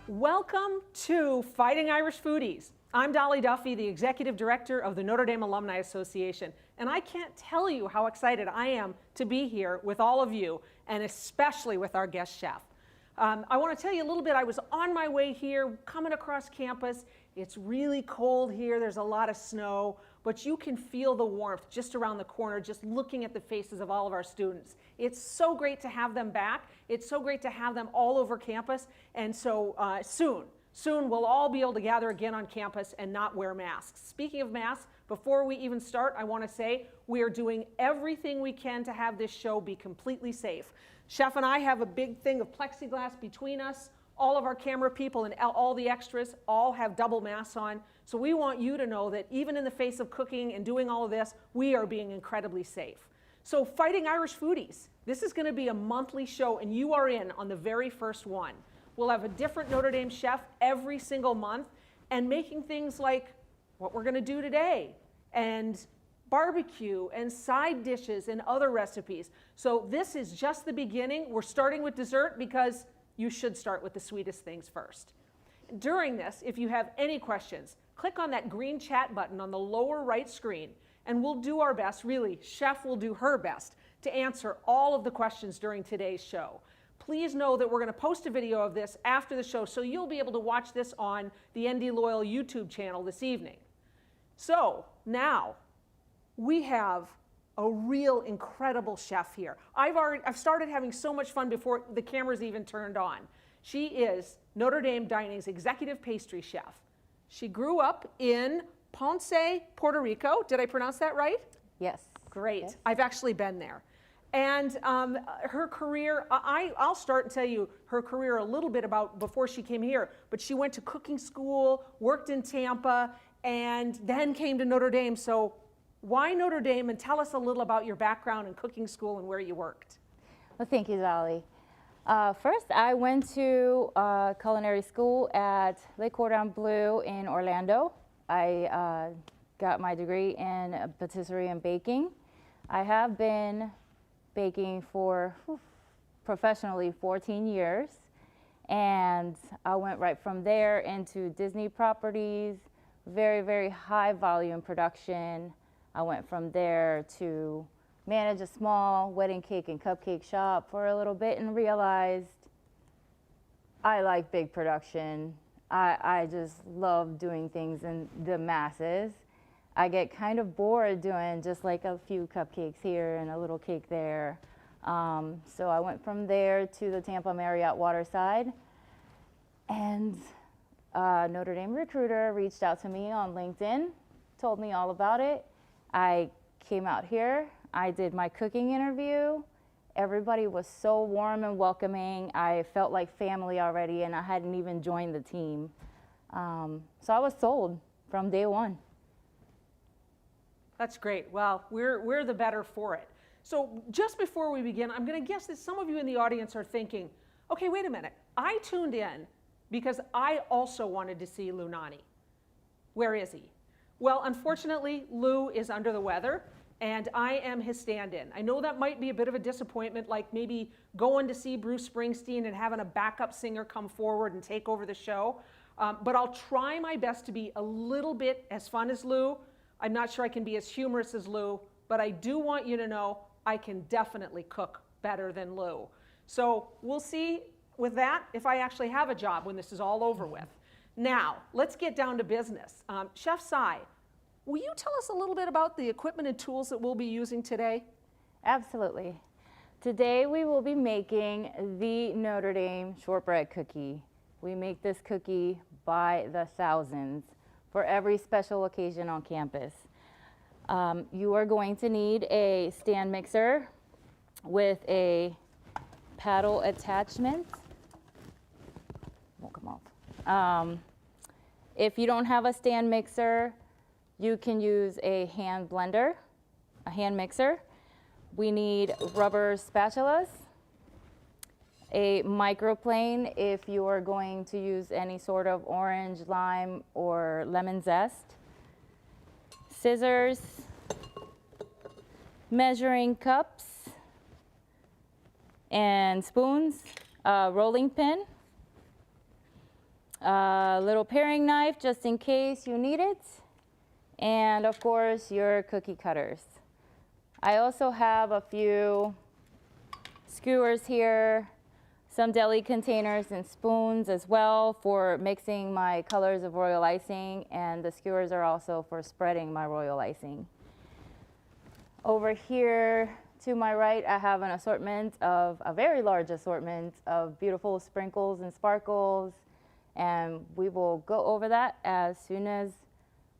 Welcome to Fighting Irish Foodies. I'm Dolly Duffy, the Executive Director of the Notre Dame Alumni Association, and I can't tell you how excited I am to be here with all of you, and especially with our guest chef. I want to tell you a little bit. I was on my way here, coming across campus. It's really cold here. There's a lot of snow, but you can feel the warmth just around the corner, just looking at the faces of all of our students. It's so great to have them back. It's so great to have them all over campus. And so soon we'll all be able to gather again on campus and not wear masks. Speaking of masks, before we even start, I want to say we are doing everything we can to have this show be completely safe. Chef and I have a big thing of plexiglass between us. All of our camera people and all the extras all have double masks on. So we want you to know that even in the face of cooking and doing all of this, we are being incredibly safe. So Fighting Irish Foodies, this is going to be a monthly show, and you are in on the very first one. We'll have a different Notre Dame chef every single month, and making things like what we're going to do today, and barbecue and side dishes and other recipes. So this is just the beginning. We're starting with dessert because you should start with the sweetest things first. During this, if you have any questions, click on that green chat button on the lower right screen, and we'll do our best, really, Chef will do her best, to answer all of the questions during today's show. Please know that we're going to post a video of this after the show, so you'll be able to watch this on the ND Loyal YouTube channel this evening. So now, we have a real incredible chef here. I've started having so much fun before the cameras even turned on. She is Notre Dame Dining's executive pastry chef. She grew up in Ponce, Puerto Rico. Did I pronounce that right? Yes. Great. Yes. I've actually been there. And her career, I'll start and tell you her career a little bit about before she came here, but she went to cooking school, worked in Tampa, and then came to Notre Dame. So why Notre Dame, and tell us a little about your background in cooking school and where you worked. Well, thank you, Dolly. First, I went to culinary school at Le Cordon Bleu in Orlando. I got my degree in patisserie and baking. I have been baking for professionally 14 years, and I went right from there into Disney properties, very, very high volume production. I went from there to manage a small wedding cake and cupcake shop for a little bit and realized I like big production. I just love doing things in the masses. I get kind of bored doing just like a few cupcakes here and a little cake there. So I went from there to the Tampa Marriott Waterside, and Notre Dame recruiter reached out to me on LinkedIn, told me all about it. I came out here, I did my cooking interview. Everybody was so warm and welcoming. I felt like family already, and I hadn't even joined the team. So I was sold from day one. That's great. Well, we're the better for it. So just before we begin, I'm going to guess that some of you in the audience are thinking, okay, wait a minute. I tuned in because I also wanted to see Lou Nani. Where is he? Well, unfortunately, Lou is under the weather, and I am his stand-in. I know that might be a bit of a disappointment, like maybe going to see Bruce Springsteen and having a backup singer come forward and take over the show. But I'll try my best to be a little bit as fun as Lou. I'm not sure I can be as humorous as Lou, but I do want you to know I can definitely cook better than Lou. So we'll see with that if I actually have a job when this is all over with. Now, let's get down to business. Chef Sai, will you tell us a little bit about the equipment and tools that we'll be using today? Absolutely. Today we will be making the Notre Dame shortbread cookie. We make this cookie by the thousands for every special occasion on campus. You are going to need a stand mixer with a paddle attachment. Won't come off. If you don't have a stand mixer, you can use a hand blender, a hand mixer. We need rubber spatulas, a microplane if you are going to use any sort of orange, lime, or lemon zest, scissors, measuring cups, and spoons, a rolling pin, A little paring knife just in case you need it, and of course your cookie cutters. I also have a few skewers here, some deli containers and spoons as well for mixing my colors of royal icing, and the skewers are also for spreading my royal icing. Over here to my right, I have an assortment of, a very large assortment of beautiful sprinkles and sparkles, and we will go over that as soon as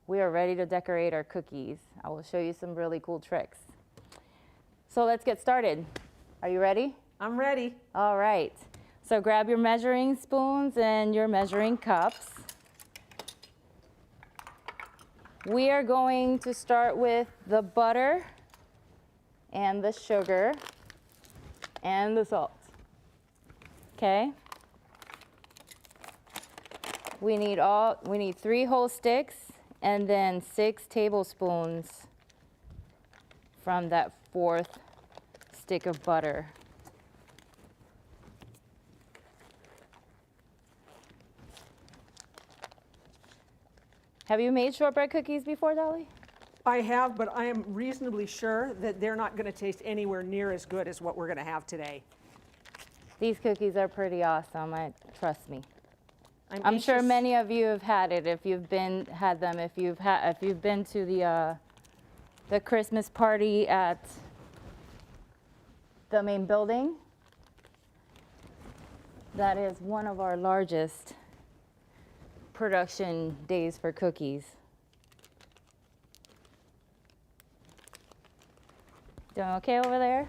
we are ready to decorate our cookies. I will show you some really cool tricks. So let's get started. Are you ready? I'm ready. All right. So grab your measuring spoons and your measuring cups. We are going to start with the butter and the sugar and the salt. Okay? We need 3 whole sticks and then 6 tablespoons from that 4th stick of butter. Have you made shortbread cookies before, Dolly? I have, but I am reasonably sure that they're not going to taste anywhere near as good as what we're going to have today. These cookies are pretty awesome, trust me. I'm sure anxious- many of you have had it if you've been to the Christmas party at the main building. That is one of our largest production days for cookies. Doing okay over there?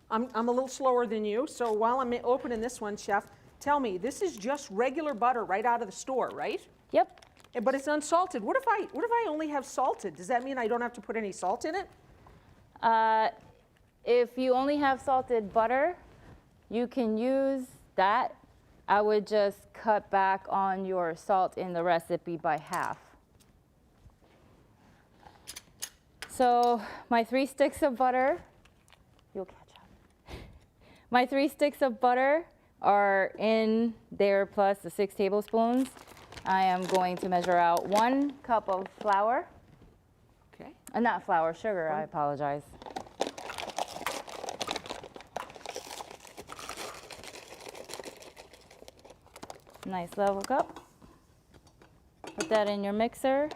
I'm a little slower than you, so while I'm opening this one, Chef, tell me, this is just regular butter right out of the store, right? Yep. But it's unsalted. What if I only have salted? Does that mean I don't have to put any salt in it? If you only have salted butter, you can use that. I would just cut back on your salt in the recipe by half. So my 3 sticks of butter, you'll catch up. My 3 sticks of butter are in there plus the 6 tablespoons. I am going to measure out 1 cup of flour. Okay. Not flour, sugar, I apologize. Nice level cup. Put that in your mixer.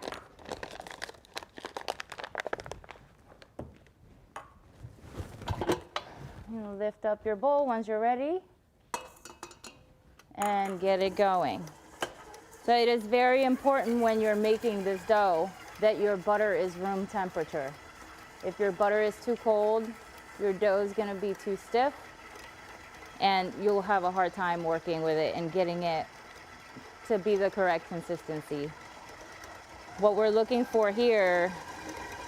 You lift up your bowl once you're ready and get it going. So it is very important when you're making this dough that your butter is room temperature. If your butter is too cold, your dough is going to be too stiff and you'll have a hard time working with it and getting it to be the correct consistency. What we're looking for here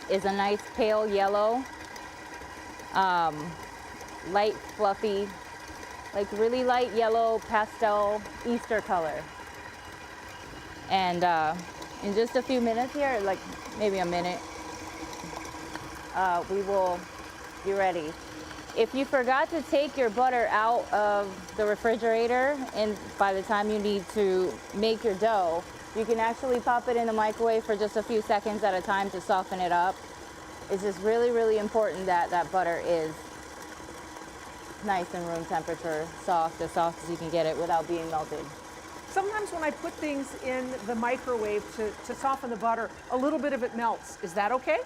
is a nice pale yellow, light fluffy, like really light yellow pastel Easter color. And in just a few minutes here, like maybe a minute, we will be ready. If you forgot to take your butter out of the refrigerator and by the time you need to make your dough, you can actually pop it in the microwave for just a few seconds at a time to soften it up. It's just really, really important that that butter is nice and room temperature, soft as you can get it without being melted. Sometimes when I put things in the microwave to soften the butter, a little bit of it melts. Is that okay?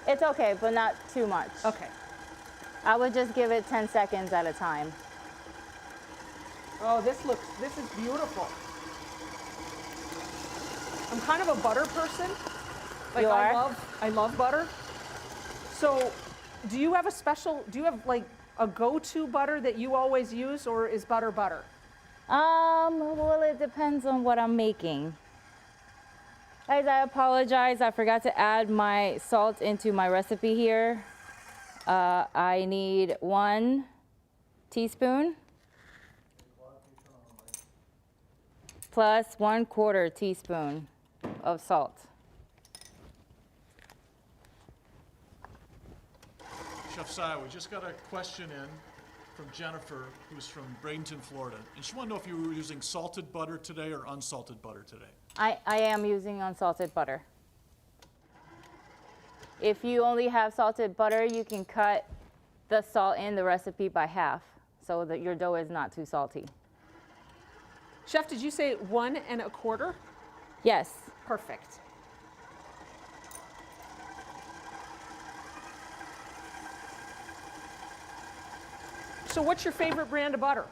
It's okay, but not too much. Okay. I would just give it 10 seconds at a time. Oh, this is beautiful. I'm kind of a butter person. Like You are? I love butter. So, do you have like a go-to butter that you always use, or is butter butter? Well, it depends on what I'm making. Guys, I apologize. I forgot to add my salt into my recipe here. I need 1 teaspoon plus 1/4 teaspoon of salt. Chef Si, we just got a question in from Jennifer, who's from Bradenton, Florida. And she wanted to know if you were using salted butter today or unsalted butter today. I am using unsalted butter. If you only have salted butter, you can cut the salt in the recipe by half so that your dough is not too salty. Chef, did you say 1 1/4? Yes. Perfect. So what's your favorite brand of butter?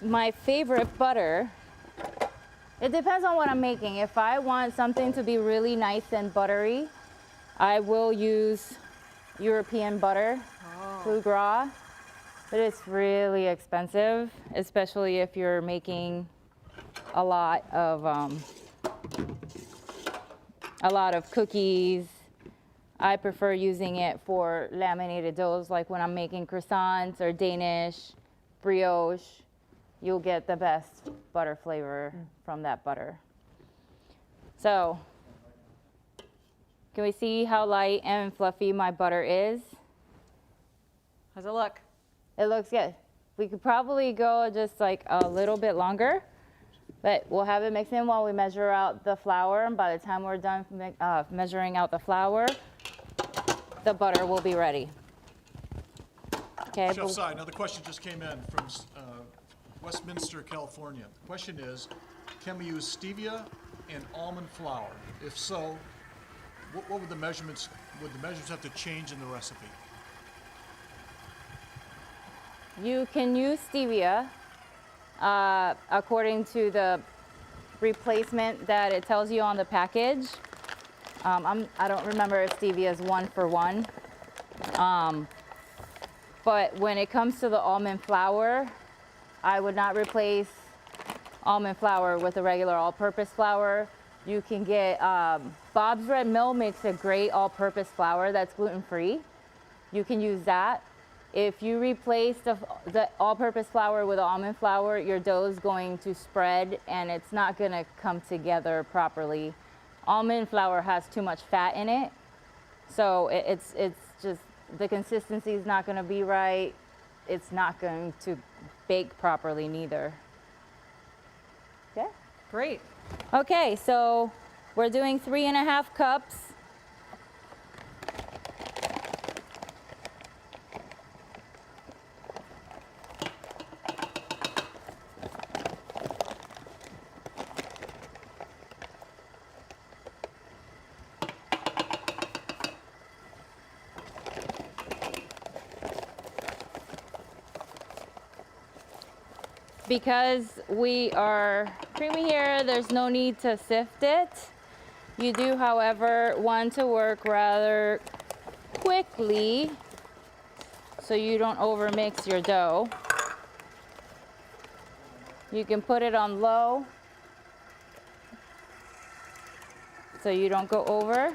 My favorite butter, it depends on what I'm making. If I want something to be really nice and buttery, I will use European butter, Foie Gras, but it's really expensive, especially if you're making a lot of cookies. I prefer using it for laminated doughs, like when I'm making croissants or Danish, brioche. You'll get the best butter flavor from that butter. So, can we see how light and fluffy my butter is? How's it look? It looks good. We could probably go just like a little bit longer, but we'll have it mix in while we measure out the flour. And by the time we're done measuring out the flour, the butter will be ready. Okay. Chef Sy, another question just came in from Westminster, California. The question is, can we use stevia and almond flour? If so, what would the measurements have to change in the recipe? You can use stevia according to the replacement that it tells you on the package. I don't remember if stevia is 1 for 1. But when it comes to the almond flour, I would not replace almond flour with a regular all-purpose flour. You can get, Bob's Red Mill makes a great all-purpose flour that's gluten-free. You can use that. If you replace the all-purpose flour with almond flour, your dough is going to spread and it's not gonna come together properly. Almond flour has too much fat in it, so it's just, the consistency is not gonna be right. It's not going to bake properly neither. Okay? Great. Okay, so we're doing 3½ cups. Because we are creamy here, there's no need to sift it. You do, however, want to work rather quickly so you don't overmix your dough. You can put it on low so you don't go over.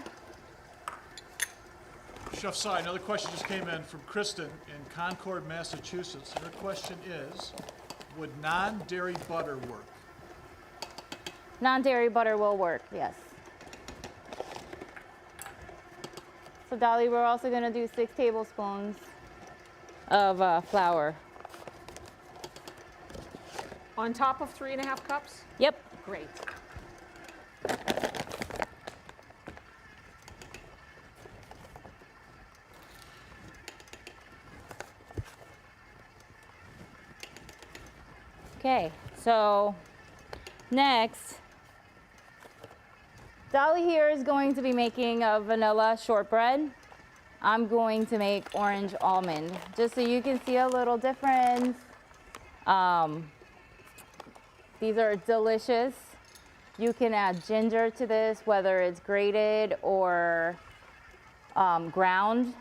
Chef Sy, another question just came in from Kristen in Concord, Massachusetts. Her question is, would non-dairy butter work? Non-dairy butter will work, yes. So Dolly, we're also gonna do 6 tablespoons of flour. On top of 3½ cups? Yep. Great. Okay, so next, Dolly here is going to be making a vanilla shortbread. I'm going to make orange almond, just so you can see a little difference. These are delicious. You can add ginger to this, whether it's grated or ground.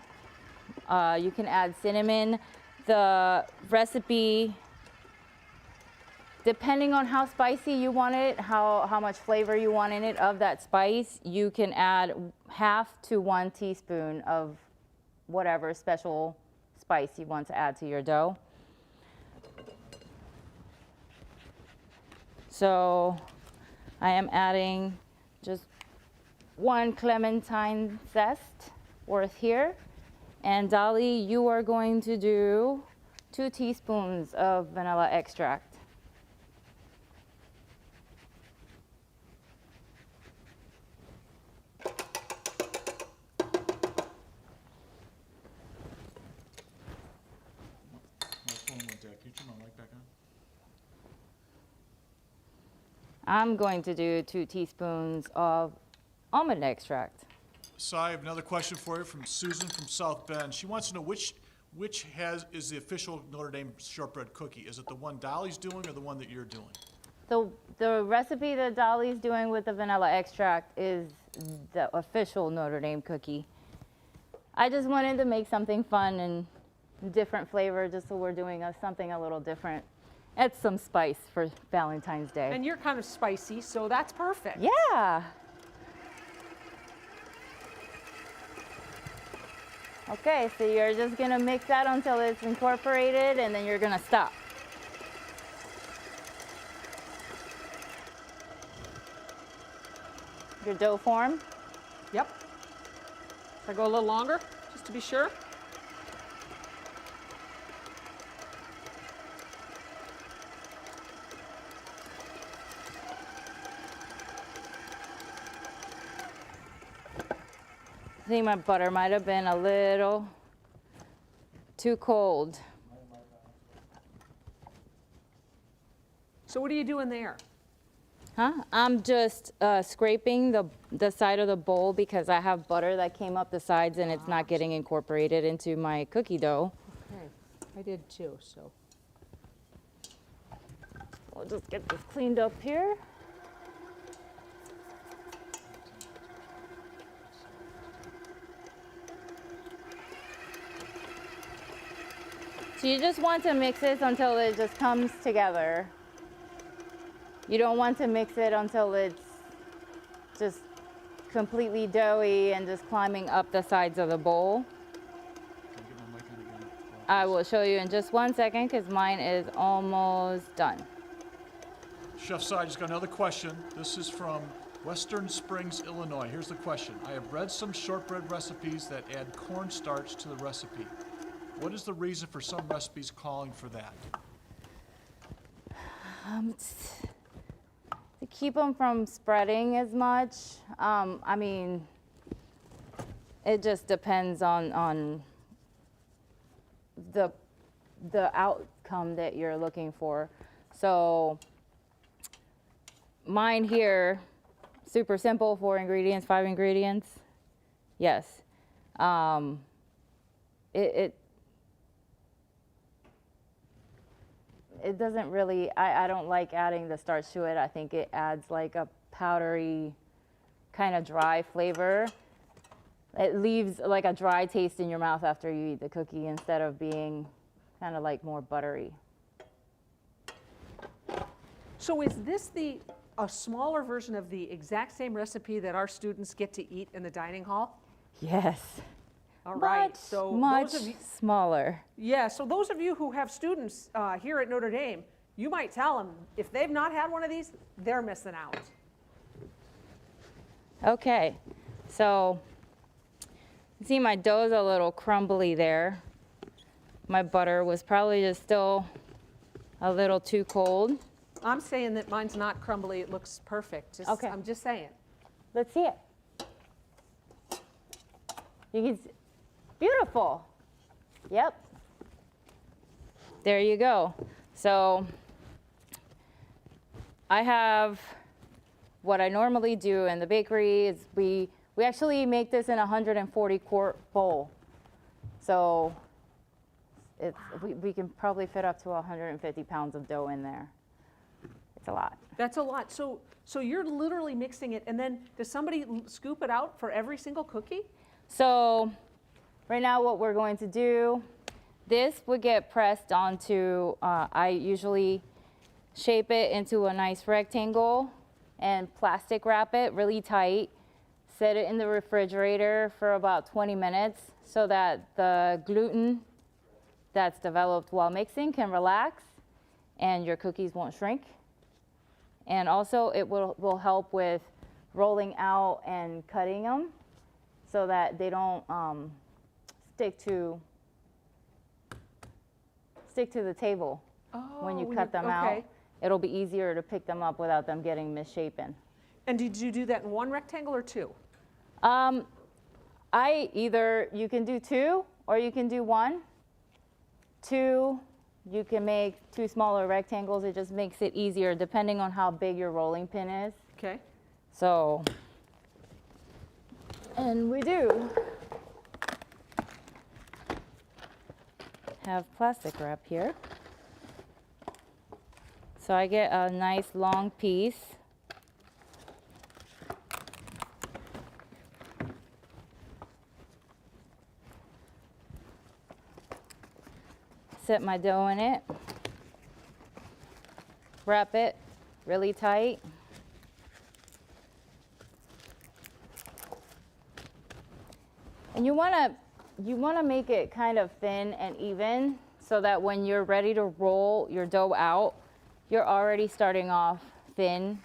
You can add cinnamon. The recipe, depending on how spicy you want it, how much flavor you want in it of that spice, you can add ½ to 1 teaspoon of whatever special spice you want to add to your dough. So I am adding just 1 clementine zest worth here. And Dolly, you are going to do 2 teaspoons of vanilla extract. My phone went dead. Can you turn my mic back on? I'm going to do 2 teaspoons of almond extract. So I have another question for you from Susan from South Bend. She wants to know which is the official Notre Dame shortbread cookie? Is it the one Dolly's doing or the one that you're doing? The recipe that Dolly's doing with the vanilla extract is the official Notre Dame cookie. I just wanted to make something fun and different flavor, just so we're doing something a little different. Add some spice for Valentine's Day. And you're kind of spicy, so that's perfect. Yeah. Okay, so you're just gonna mix that until it's incorporated, and then you're gonna stop. Your dough form. Yep. Should I go a little longer, just to be sure? I think my butter might have been a little too cold. So what are you doing there? Huh? I'm just scraping the side of the bowl because I have butter that came up the sides and it's not getting incorporated into my cookie dough. Okay, I did too, so. We'll just get this cleaned up here. So you just want to mix this until it just comes together. You don't want to mix it until it's just completely doughy and just climbing up the sides of the bowl. Can I get my mic on again? I will show you in just 1 second because mine is almost done. Chef Si, I just got another question. This is from Western Springs, Illinois. Here's the question. I have read some shortbread recipes that add cornstarch to the recipe. What is the reason for some recipes calling for that? To keep them from spreading as much. I mean, it just depends on the outcome that you're looking for. So mine here, super simple, 4 ingredients, 5 ingredients. Yes. It doesn't really, I don't like adding the starch to it. I think it adds like a powdery, kind of dry flavor. It leaves like a dry taste in your mouth after you eat the cookie instead of being kind of like more buttery. So is this a smaller version of the exact same recipe that our students get to eat in the dining hall? Yes. All right. Much, So much those of you, smaller. yeah, so those of you who have students here at Notre Dame, you might tell them if they've not had one of these, they're missing out. Okay, so you see my dough's a little crumbly there. My butter was probably just still a little too cold. I'm saying that mine's not crumbly, it looks perfect. Okay. I'm just saying. Let's see it. You can see, beautiful. Yep. There you go. So I have what I normally do in the bakery is we actually make this in a 140 quart bowl. So we can probably fit up to 150 pounds of dough in there. It's a lot. That's a lot. So you're literally mixing it, and then does somebody scoop it out for every single cookie? So right now what we're going to do, this would get pressed onto, I usually shape it into a nice rectangle and plastic wrap it really tight, set it in the refrigerator for about 20 minutes so that the gluten that's developed while mixing can relax and your cookies won't shrink. And also it will help with rolling out and cutting them so that they don't stick to stick to the table when you cut them out. It'll be easier to pick them up without them getting misshapen. And did you do that in one rectangle or two? You can do two or you can do one. Two, you can make two smaller rectangles. It just makes it easier depending on how big your rolling pin is. Okay. So, and we do have plastic wrap here. So I get a nice long piece. Set my dough in it. Wrap it really tight. And you want to make it kind of thin and even so that when you're ready to roll your dough out, you're already starting off thin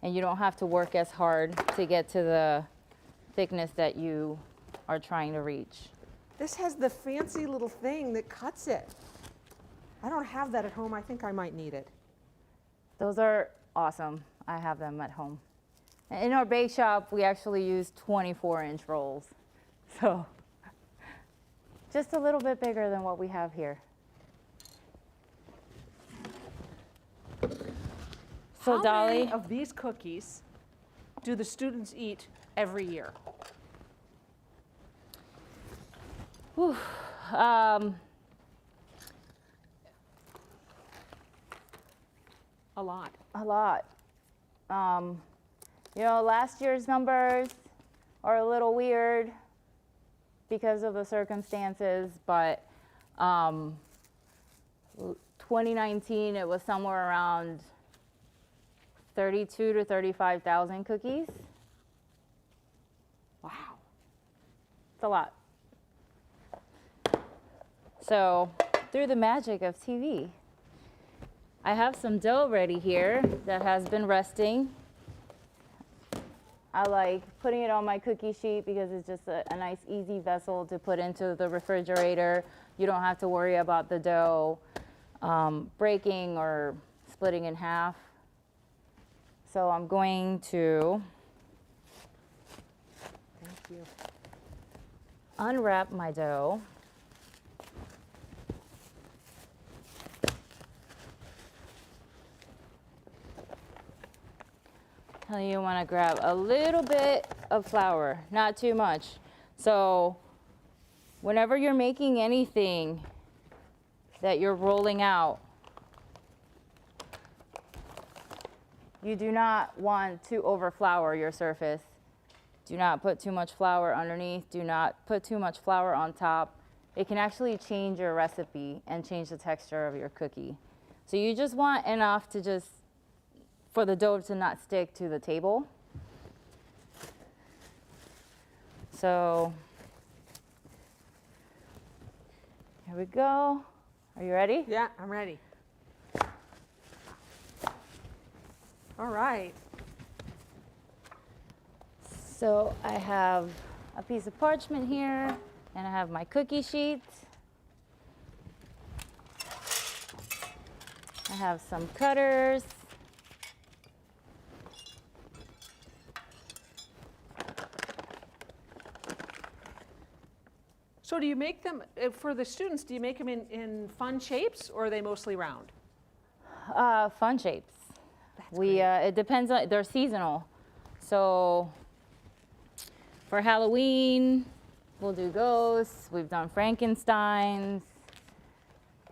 and you don't have to work as hard to get to the thickness that you are trying to reach. This has the fancy little thing that cuts it. I don't have that at home. I think I might need it. Those are awesome. I have them at home. In our bake shop, we actually use 24-inch rolls. So just a little bit bigger than what we have here. So How Dolly, many of these cookies do the students eat every year? whew, A lot. a lot. Last year's numbers are a little weird because of the circumstances, but 2019 it was somewhere around 32 to 35,000 cookies. Wow. It's a lot. So through the magic of TV, I have some dough ready here that has been resting. I like putting it on my cookie sheet because it's just a nice easy vessel to put into the refrigerator. You don't have to worry about the dough breaking or splitting in half. So I'm going to unwrap my dough. You want to grab a little bit of flour, not too much. So whenever you're making anything that you're rolling out, you do not want to overflour your surface. Do not put too much flour underneath. Do not put too much flour on top. It can actually change your recipe and change the texture of your cookie. So you just want enough to for the dough to not stick to the table. So here we go. Are you ready? Yeah, I'm ready. All right. So I have a piece of parchment here, and I have my cookie sheet. I have some cutters. So do you make them, for the students, do you make them in fun shapes or are they mostly round? Fun shapes. That's great. It depends on, they're seasonal. So for Halloween, we'll do ghosts. We've done Frankensteins.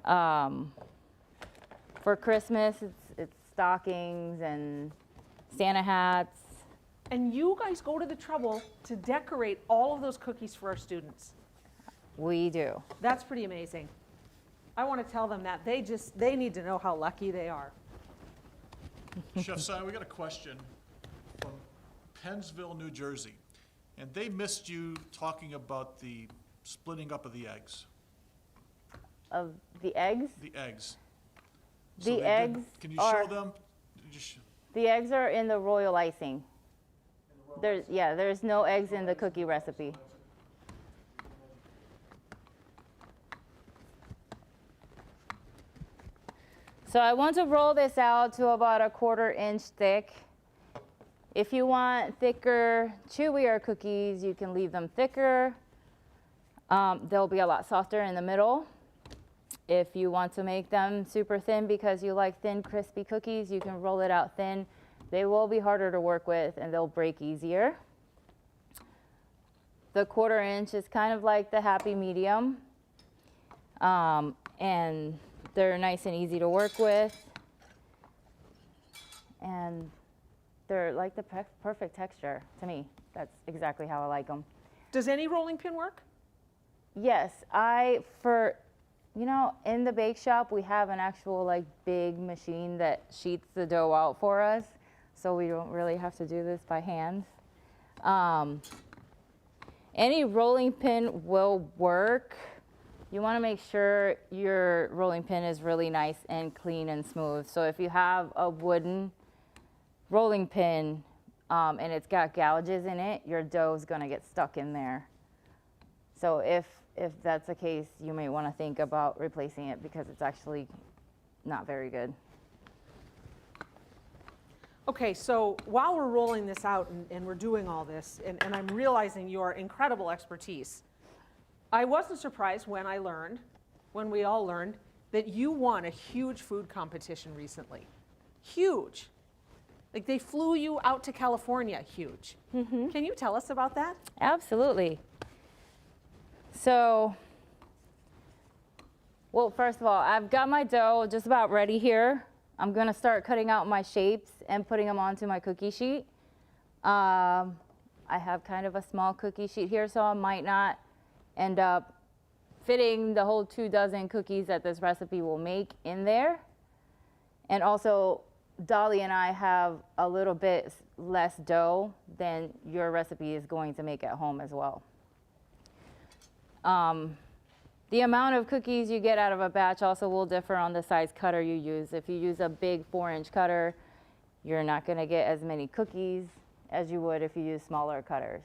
For Christmas, it's stockings and Santa hats. And you guys go to the trouble to decorate all of those cookies for our students. We do. That's pretty amazing. I want to tell them that. They need to know how lucky they are. Chef Si, we got a question from Pennsville, New Jersey. And they missed you talking about the splitting up of the eggs. Of the eggs? The eggs. The they did- eggs Can you are- show them? Just The eggs are in the royal icing. There's no eggs in the cookie recipe. So I want to roll this out to about a 1/4 inch thick. If you want thicker, chewier cookies, you can leave them thicker. They'll be a lot softer in the middle. If you want to make them super thin because you like thin, crispy cookies, you can roll it out thin. They will be harder to work with and they'll break easier. The 1/4 inch is kind of like the happy medium. And they're nice and easy to work with. And they're like the perfect texture to me. That's exactly how I like them. Does any rolling pin work? Yes, in the bake shop, we have an actual like big machine that sheets the dough out for us. So we don't really have to do this by hand. Any rolling pin will work. You want to make sure your rolling pin is really nice and clean and smooth. So if you have a wooden rolling pin and it's got gouges in it, your dough is going to get stuck in there. So if that's the case, you may want to think about replacing it because it's actually not very good. Okay, so while we're rolling this out and we're doing all this, and I'm realizing your incredible expertise, I wasn't surprised when we all learned, that you won a huge food competition recently. Huge. Like they flew you out to California, huge. Mm-hmm. Can you tell us about that? Absolutely. So, well, first of all, I've got my dough just about ready here. I'm gonna start cutting out my shapes and putting them onto my cookie sheet. I have kind of a small cookie sheet here, so I might not end up fitting the whole 24 cookies that this recipe will make in there. And also, Dolly and I have a little bit less dough than your recipe is going to make at home as well. The amount of cookies you get out of a batch also will differ on the size cutter you use. If you use a big 4-inch cutter, you're not going to get as many cookies as you would if you use smaller cutters,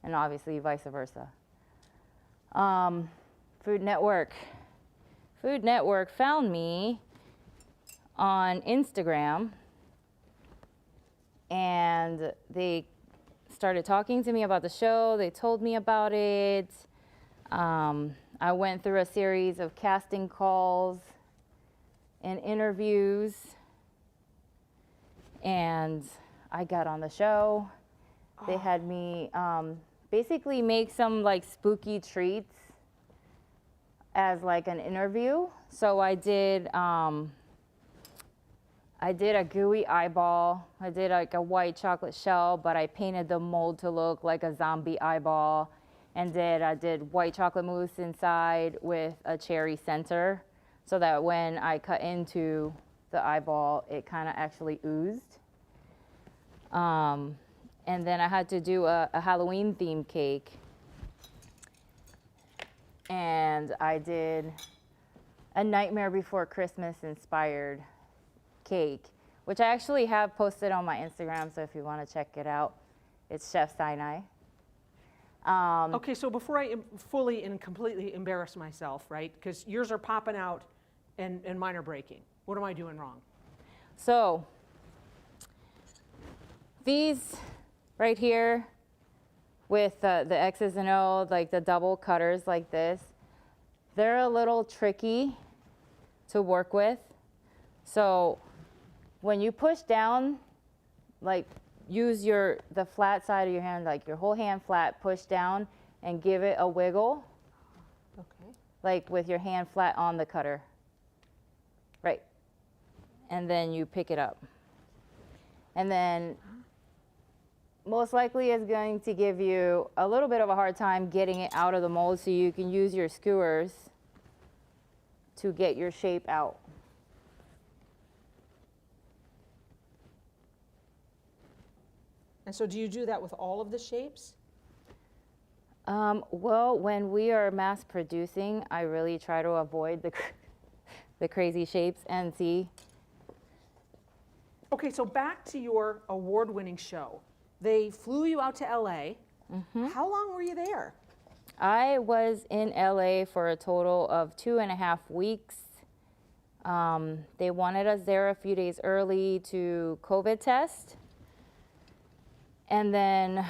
and obviously vice versa. Food Network found me on Instagram, and they started talking to me about the show. They told me about it. I went through a series of casting calls and interviews, and I got on the show. They had me basically make some like spooky treats as like an interview. So I did a gooey eyeball. I did like a white chocolate shell, but I painted the mold to look like a zombie eyeball. And I did white chocolate mousse inside with a cherry center so that when I cut into the eyeball, it kind of actually oozed. And then I had to do a Halloween themed cake. And I did a Nightmare Before Christmas inspired cake, which I actually have posted on my Instagram, so if you want to check it out, it's Chef Sinai. Okay, so before I fully and completely embarrass myself, right? Because yours are popping out and mine are breaking. What am I doing wrong? So these right here with the X's and O's, like the double cutters like this, they're a little tricky to work with. So when you push down, like use the flat side of your hand, like your whole hand flat, push down and give it a wiggle. Okay. Like with your hand flat on the cutter. Right. And then you pick it up. And then most likely it's going to give you a little bit of a hard time getting it out of the mold, so you can use your skewers to get your shape out. And so do you do that with all of the shapes? Well, when we are mass producing, I really try to avoid the crazy shapes and see. Okay, so back to your award-winning show. They flew you out to LA. Mm-hmm. How long were you there? I was in LA for a total of 2.5 weeks. They wanted us there a few days early to COVID test. And then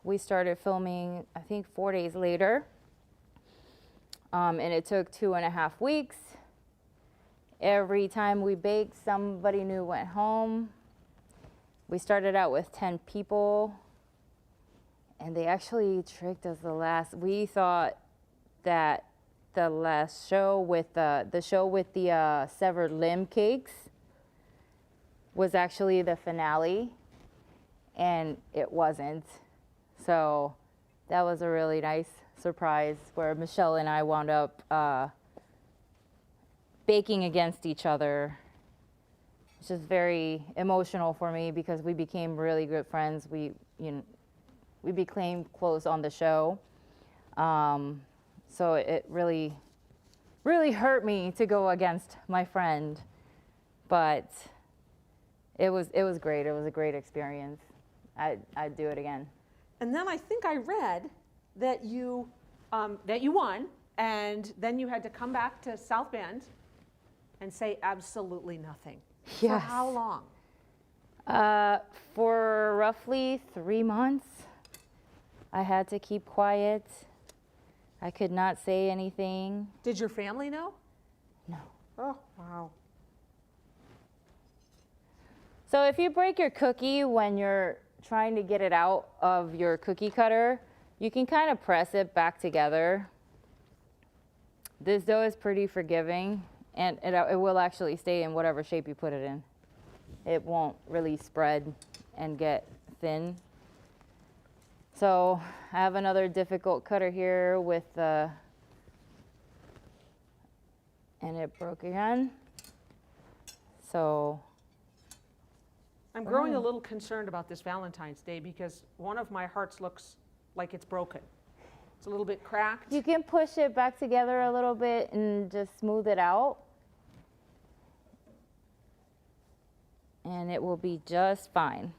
we started filming, I think 4 days later. And it took 2.5 weeks. Every time we baked, somebody new went home. We started out with 10 people, and they actually tricked us we thought that the last show with the severed limb cakes was actually the finale, and it wasn't. So that was a really nice surprise where Michelle and I wound up baking against each other. It's just very emotional for me because we became really good friends. We became close on the show. So it really, really hurt me to go against my friend, but it was great. It was a great experience. I'd do it again. And then I think I read that you won, and then you had to come back to South Bend and say absolutely nothing. For Yes. how long? For roughly 3 months, I had to keep quiet. I could not say anything. Did your family know? No. Oh, wow. So if you break your cookie when you're trying to get it out of your cookie cutter, you can kind of press it back together. This dough is pretty forgiving, and it will actually stay in whatever shape you put it in. It won't really spread and get thin. So I have another difficult cutter here with and it broke again. So I'm growing a little concerned about this Valentine's Day because one of my hearts looks like it's broken. It's a little bit cracked. you can push it back together a little bit and just smooth it out. And it will be just fine.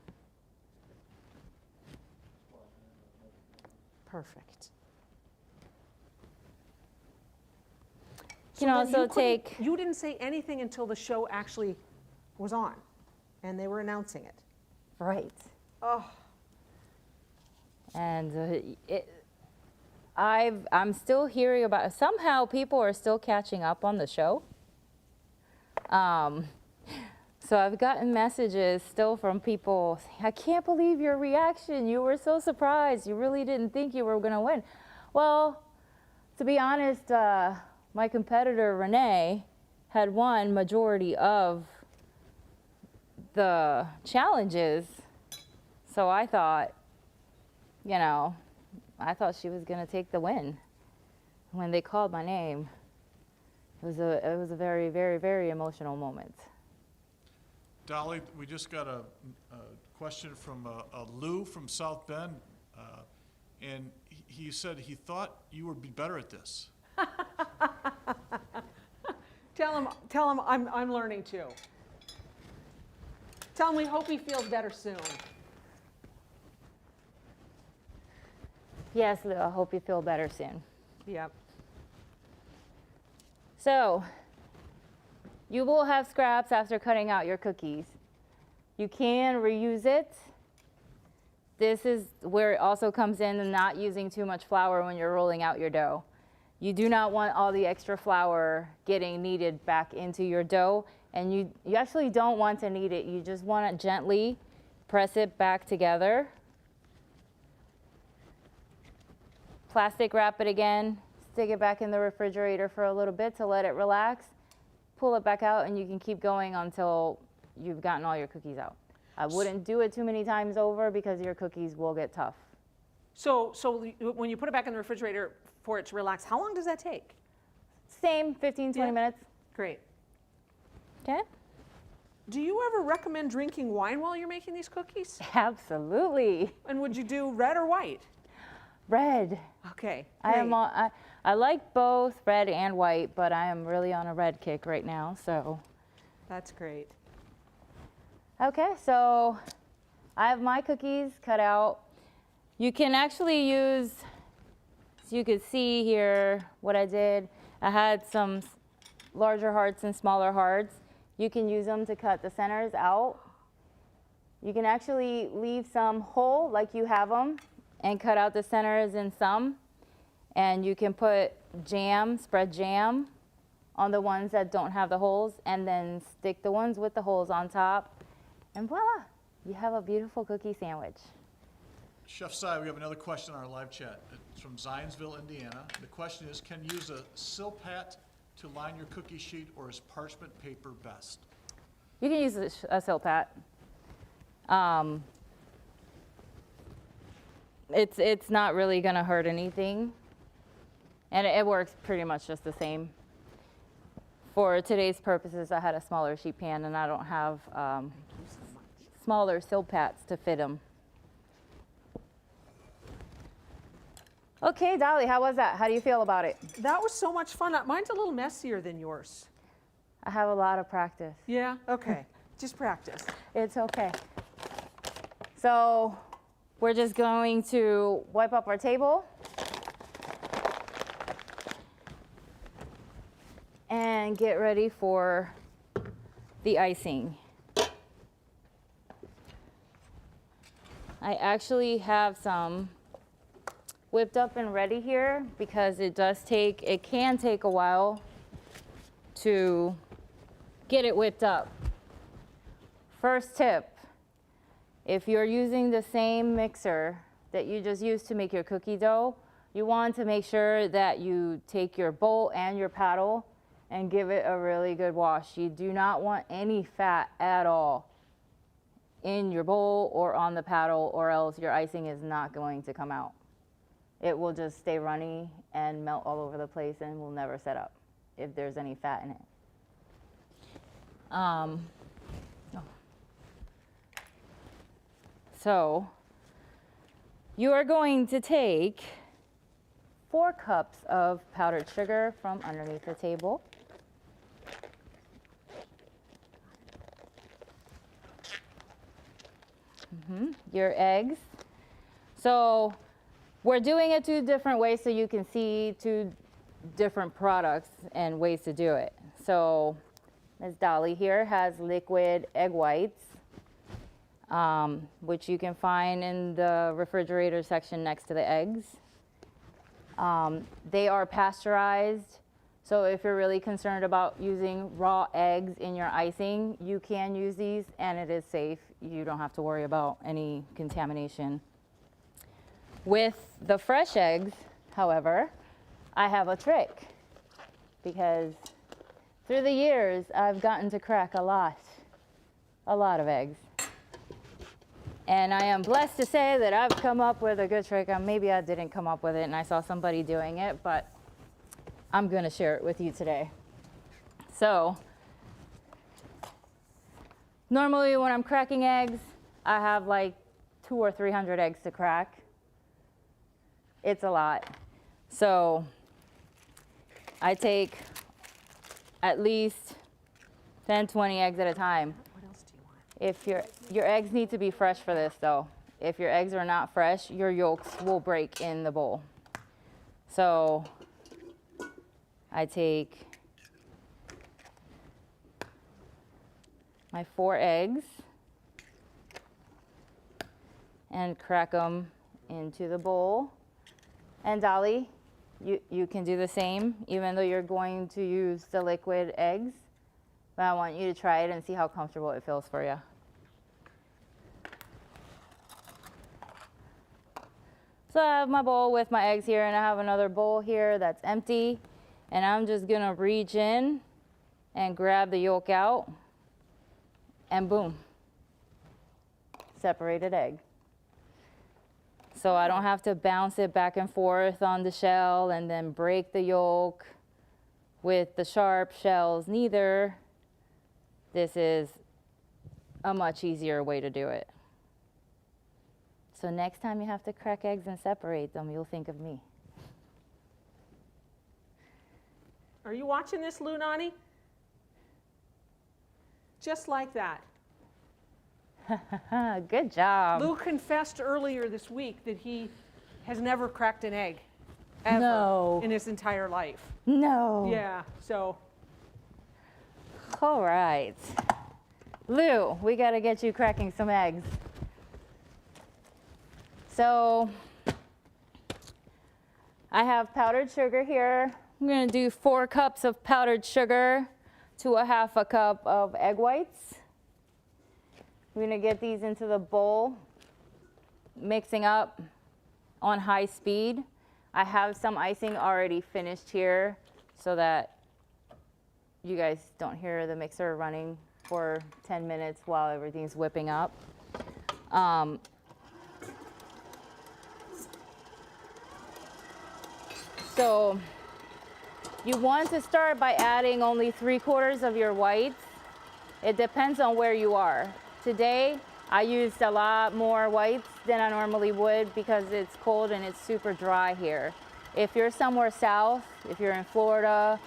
Perfect. You can also take. You didn't say anything until the show actually was on, and they were announcing it. Right. Oh, And I'm still hearing about, somehow people are still catching up on the show. So I've gotten messages still from people saying, I can't believe your reaction. You were so surprised. You really didn't think you were going to win. Well, to be honest, my competitor, Renee, had won majority of the challenges. So I thought, I thought she was going to take the win. When they called my name, it was a very, very, very emotional moment. Dolly, we just got a question from Lou from South Bend, and he said he thought you would be better at this. tell him I'm learning too. Tell him we hope he feels better soon. Yes, Lou, I hope you feel better soon. Yep. So, you will have scraps after cutting out your cookies. You can reuse it. This is where it also comes in and not using too much flour when you're rolling out your dough. You do not want all the extra flour getting kneaded back into your dough, and you actually don't want to knead it. You just want to gently press it back together. Plastic wrap it again, stick it back in the refrigerator for a little bit to let it relax. Pull it back out and you can keep going until you've gotten all your cookies out. I wouldn't do it too many times over because your cookies will get tough. So when you put it back in the refrigerator for it to relax, how long does that take? Same, 15, 20 minutes. Great. Okay? Do you ever recommend drinking wine while you're making these cookies? Absolutely. And would you do red or white? Red. Okay. I like both red and white, but I am really on a red kick right now, so. That's great. Okay, so I have my cookies cut out. You can actually use, so you could see here what I did. I had some larger hearts and smaller hearts. You can use them to cut the centers out. You can actually leave some whole like you have them and cut out the centers in some. And you can put jam, spread jam on the ones that don't have the holes, and then stick the ones with the holes on top. And voila, you have a beautiful cookie sandwich. Chef Sy, we have another question on our live chat. It's from Zionsville, Indiana. The question is, can you use a Silpat to line your cookie sheet, or is parchment paper best? You can use a Silpat. It's not really gonna hurt anything. And it works pretty much just the same. For today's purposes, I had a smaller sheet pan, and I don't have smaller Silpats to fit them. Okay, Dolly, how was that? How do you feel about it? That was so much fun. Mine's a little messier than yours. I have a lot of practice. Yeah? Okay. Just practice. It's okay. So we're just going to wipe up our table. And get ready for the icing. I actually have some whipped up and ready here because it can take a while to get it whipped up. First tip, if you're using the same mixer that you just used to make your cookie dough, you want to make sure that you take your bowl and your paddle and give it a really good wash. You do not want any fat at all in your bowl or on the paddle, or else your icing is not going to come out. It will just stay runny and melt all over the place and will never set up if there's any fat in it. So you are going to take 4 cups of powdered sugar from underneath the table. Your eggs. So we're doing it 2 different ways so you can see 2 different products and ways to do it. So Ms. Dolly here has liquid egg whites, which you can find in the refrigerator section next to the eggs. They are pasteurized, so if you're really concerned about using raw eggs in your icing, you can use these and it is safe. You don't have to worry about any contamination. With the fresh eggs, however, I have a trick because through the years I've gotten to crack a lot of eggs. And I am blessed to say that I've come up with a good trick. Maybe I didn't come up with it and I saw somebody doing it, but I'm going to share it with you today. So normally when I'm cracking eggs, I have like 200 or 300 eggs to crack. It's a lot. So I take at least 10, 20 eggs at a time. What else do you want? If your eggs need to be fresh for this though. If your eggs are not fresh, your yolks will break in the bowl. So I take my 4 eggs and crack them into the bowl. And Dolly, you can do the same, even though you're going to use the liquid eggs. But I want you to try it and see how comfortable it feels for you. So I have my bowl with my eggs here, and I have another bowl here that's empty. And I'm just gonna reach in and grab the yolk out, and boom, separated egg. So I don't have to bounce it back and forth on the shell and then break the yolk with the sharp shells neither. This is a much easier way to do it. So next time you have to crack eggs and separate them, you'll think of me. Are you watching this, Lou Nani? Just like that. Good job. Lou confessed earlier this week that he has never cracked an egg ever No. in his entire life. No. Yeah, so All right. Lou, we gotta get you cracking some eggs. So I have powdered sugar here. I'm gonna do 4 cups of powdered sugar to a half a cup of egg whites. We're gonna get these into the bowl, mixing up on high speed. I have some icing already finished here so that you guys don't hear the mixer running for 10 minutes while everything's whipping up. So you want to start by adding only 3/4 of your whites. It depends on where you are. Today, I used a lot more whites than I normally would because it's cold and it's super dry here. If you're somewhere south, if you're in Florida,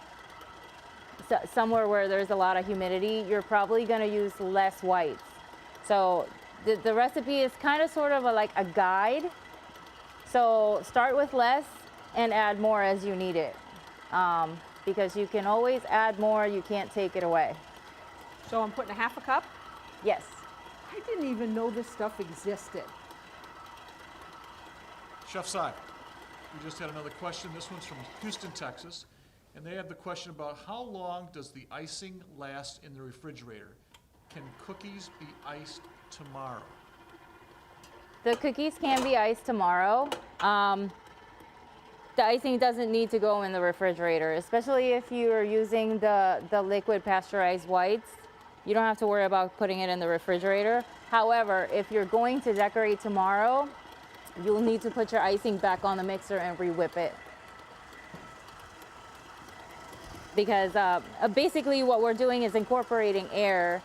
somewhere where there's a lot of humidity, you're probably gonna use less whites. So the recipe is kind of sort of like a guide. So start with less and add more as you need it. Because you can always add more, you can't take it away. So I'm putting a half a cup? Yes. I didn't even know this stuff existed. Chef Sy, we just had another question. This one's from Houston, Texas. And they have the question about how long does the icing last in the refrigerator? Can cookies be iced tomorrow? The cookies can be iced tomorrow. The icing doesn't need to go in the refrigerator, especially if you are using the liquid pasteurized whites. You don't have to worry about putting it in the refrigerator. However, if you're going to decorate tomorrow, you'll need to put your icing back on the mixer and re-whip it. Because basically what we're doing is incorporating air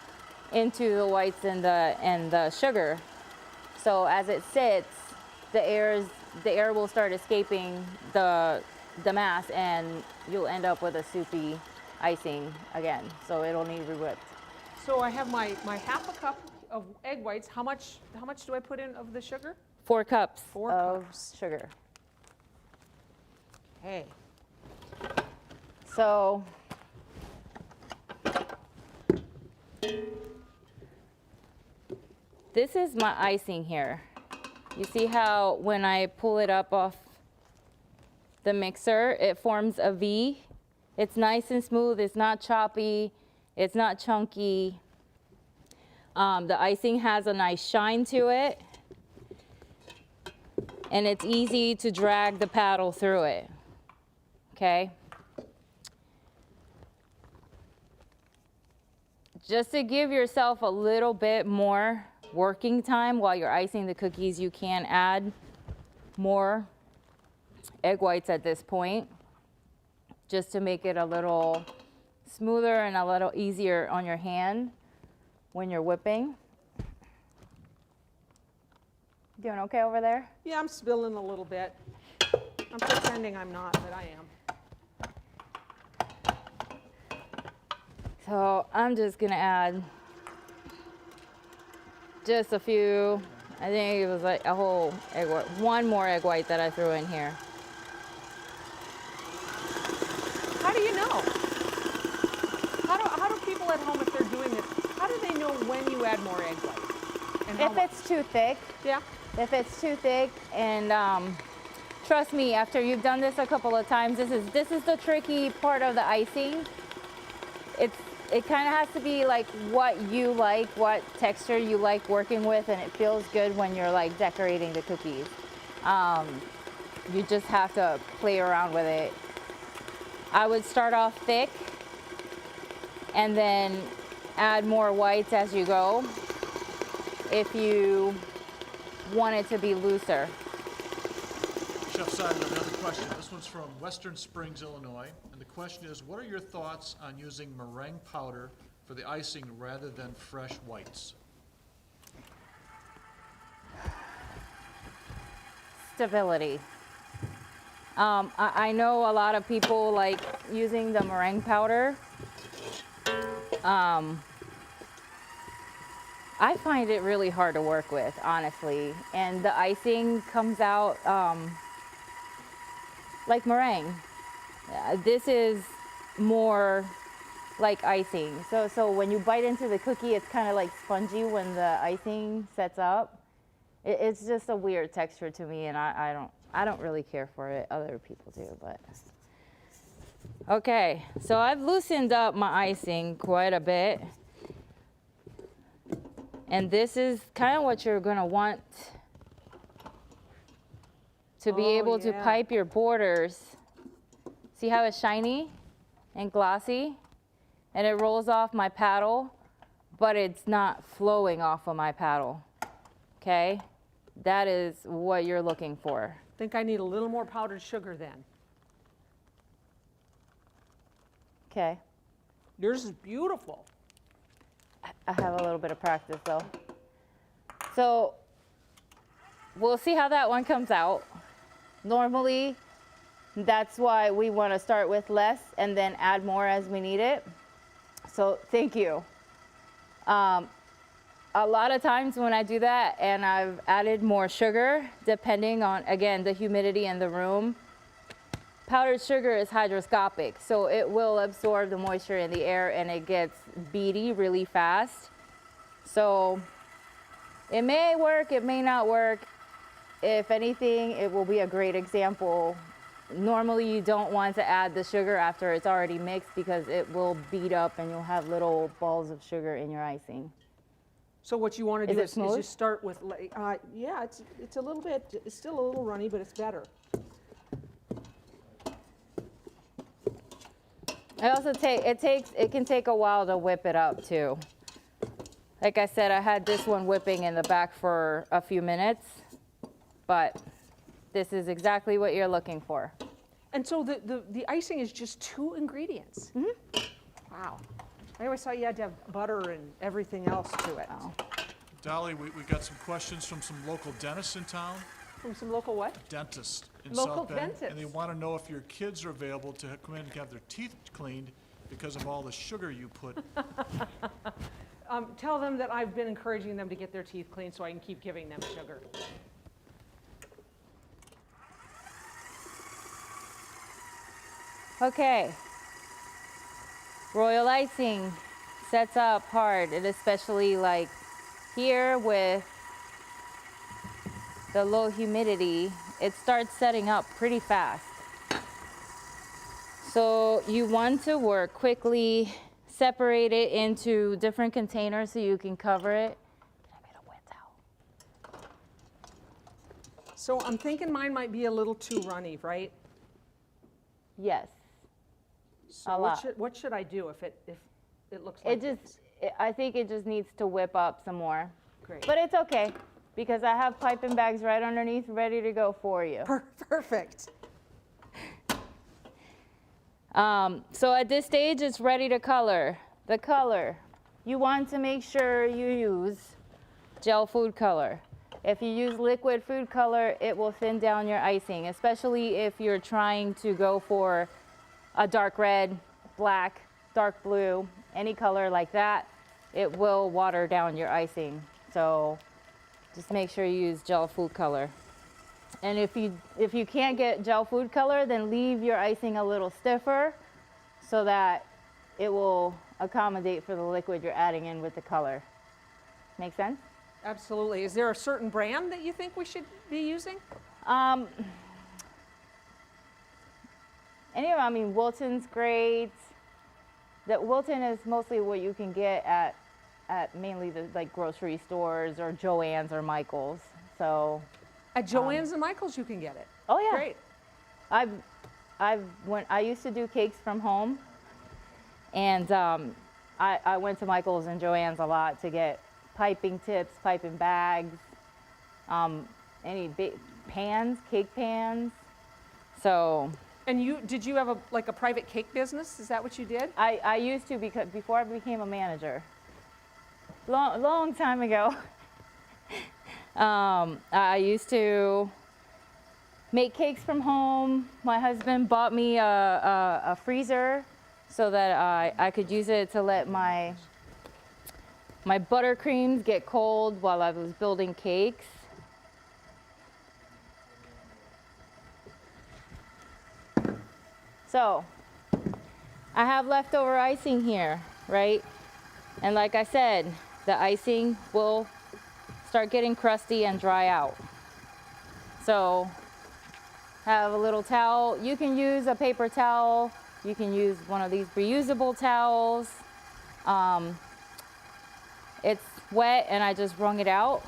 into the whites and the sugar. So as it sits, the air will start escaping the mass, and you'll end up with a soupy icing again. So it'll need re-whipped. So I have my half a cup of egg whites. How much do I put in of the sugar? 4 cups 4 of cups. sugar. Hey. So this is my icing here. You see how when I pull it up off the mixer, it forms a V. It's nice and smooth, it's not choppy, it's not chunky. The icing has a nice shine to it, and it's easy to drag the paddle through it, okay? Just to give yourself a little bit more working time while you're icing the cookies, you can add more egg whites at this point, just to make it a little smoother and a little easier on your hand when you're whipping. Doing okay over there? Yeah, I'm spilling a little bit. I'm pretending I'm not, but I am. So I'm just gonna add just a few. I think it was like a whole egg white, 1 more egg white that I threw in here. How do you know? How do people at home, if they're doing this, how do they know when you add more egg whites? And how If much? it's too thick, Yeah. if it's too thick, and trust me, after you've done this a couple of times, this is the tricky part of the icing. It kind of has to be like what you like, what texture you like working with, and it feels good when you're like decorating the cookies. You just have to play around with it. I would start off thick and then add more whites as you go if you want it to be looser. Chef Sy, another question. This one's from Western Springs, Illinois. And the question is, what are your thoughts on using meringue powder for the icing rather than fresh whites? Stability. I know a lot of people like using the meringue powder. I find it really hard to work with, honestly. And the icing comes out like meringue. This is more like icing. So when you bite into the cookie, it's kind of like spongy when the icing sets up. It's just a weird texture to me, and I don't really care for it. Other people do, but. Okay, so I've loosened up my icing quite a bit. And this is kind of what you're gonna want to be able to pipe your borders. See how it's shiny and glossy? And it rolls off my paddle, but it's not flowing off of my paddle, okay? That is what you're looking for. I think I need a little more powdered sugar then. Okay, Yours is beautiful. I have a little bit of practice though. So we'll see how that one comes out. Normally, that's why we want to start with less and then add more as we need it. So thank you. A lot of times when I do that and I've added more sugar, depending on, again, the humidity in the room, powdered sugar is hygroscopic, so it will absorb the moisture in the air and it gets beady really fast. So it may work, it may not work. If anything, it will be a great example. Normally you don't want to add the sugar after it's already mixed because it will beat up and you'll have little balls of sugar in your icing. So what you want to Is do it is smooth? just start with, yeah, it's a little bit, it's still a little runny, but it's better. It can take a while to whip it up too. Like I said, I had this one whipping in the back for a few minutes, but this is exactly what you're looking for. And so the icing is just 2 ingredients. Mm-hmm. Wow. I always thought you had to have butter and everything else to it. Oh. Dolly, we got some questions from some local dentists in town. From some local what? Dentists in Local South Bend. dentists. And they want to know if your kids are available to come in and have their teeth cleaned because of all the sugar you put. Tell them that I've been encouraging them to get their teeth cleaned so I can keep giving them sugar. Okay. Royal icing sets up hard, and especially like here with the low humidity, it starts setting up pretty fast. So you want to work quickly, separate it into different containers so you can cover it. Can I get a wet towel? So I'm thinking mine might be a little too runny, right? Yes. So A lot. what should I do if it looks like this? I think it just needs to whip up some more. Great. But it's okay, because I have piping bags right underneath ready to go for you. Perfect. So at this stage, it's ready to color. The color, you want to make sure you use gel food color. If you use liquid food color, it will thin down your icing, especially if you're trying to go for a dark red, black, dark blue, any color like that. It will water down your icing. So just make sure you use gel food color. And if you can't get gel food color, then leave your icing a little stiffer so that it will accommodate for the liquid you're adding in with the color. Make sense? Absolutely. Is there a certain brand that you think we should be using? Anyway, I mean, Wilton's great. Wilton is mostly what you can get at mainly the like grocery stores or Joann's or Michael's. So. At Joann's and Michael's you can get it. Oh yeah. Great. I used to do cakes from home, and I went to Michael's and Joann's a lot to get piping tips, piping bags, any big pans, cake pans. So. And did you have a private cake business? Is that what you did? I used to, because before I became a manager. Long time ago. I used to make cakes from home. My husband bought me a freezer so that I could use it to let my buttercreams get cold while I was building cakes. So I have leftover icing here, right? And like I said, the icing will start getting crusty and dry out. So have a little towel. You can use a paper towel. You can use one of these reusable towels. It's wet and I just wrung it out.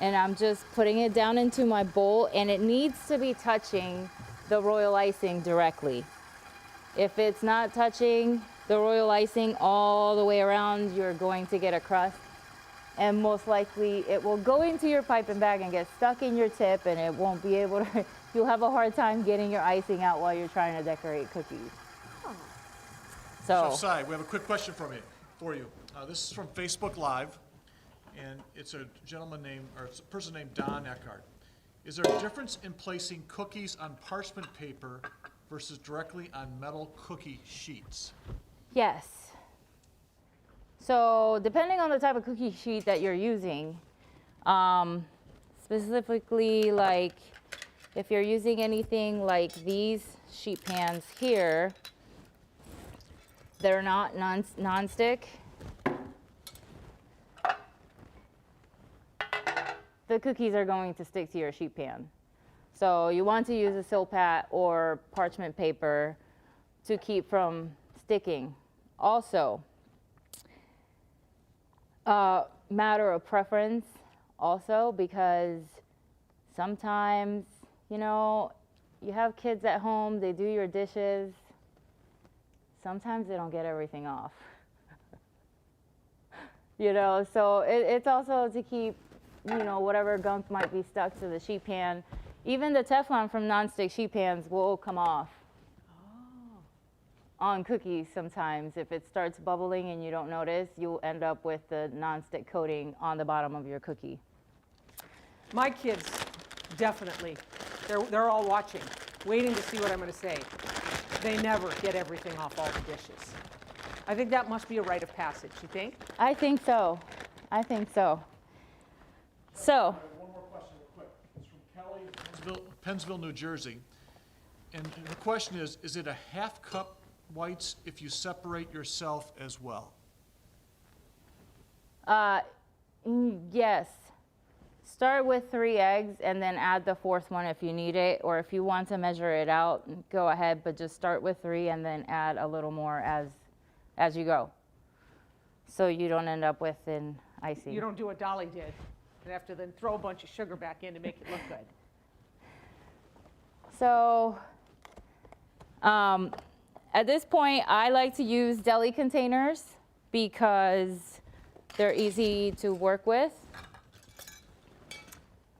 And I'm just putting it down into my bowl, and it needs to be touching the royal icing directly. If it's not touching the royal icing all the way around, you're going to get a crust. And most likely it will go into your piping bag and get stuck in your tip, and it won't be able to, you'll have a hard time getting your icing out while you're trying to decorate cookies. Oh. So, Chef Sy, we have a quick question for you. This is from Facebook Live, and it's a gentleman named, or it's a person named Don Eckhart. Is there a difference in placing cookies on parchment paper versus directly on metal cookie sheets? yes. So depending on the type of cookie sheet that you're using, specifically like if you're using anything like these sheet pans here, they're not non-stick. The cookies are going to stick to your sheet pan. So you want to use a Silpat or parchment paper to keep from sticking. Also, matter of preference also, because sometimes, you know, you have kids at home, they do your dishes. Sometimes they don't get everything off. You know, so it's also to keep, you know, whatever gunk might be stuck to the sheet pan. Even the Teflon from nonstick sheet pans will come off on cookies sometimes. If it starts bubbling and you don't notice, you'll end up with the nonstick coating on the bottom of your cookie. My kids, definitely. They're all watching, waiting to see what I'm going to say. They never get everything off all the dishes. I think that must be a rite of passage, you think? I think so. I think so. So, I have one more question real quick. It's from Kelly in Pennsville, New Jersey. And the question is it a half cup whites if you separate yourself as well? yes. Start with 3 eggs and then add the 4th one if you need it, or if you want to measure it out, go ahead, but just start with 3 and then add a little more as you go, so you don't end up with an icing. You don't do what Dolly did and have to then throw a bunch of sugar back in to make it look good. So at this point, I like to use deli containers because they're easy to work with.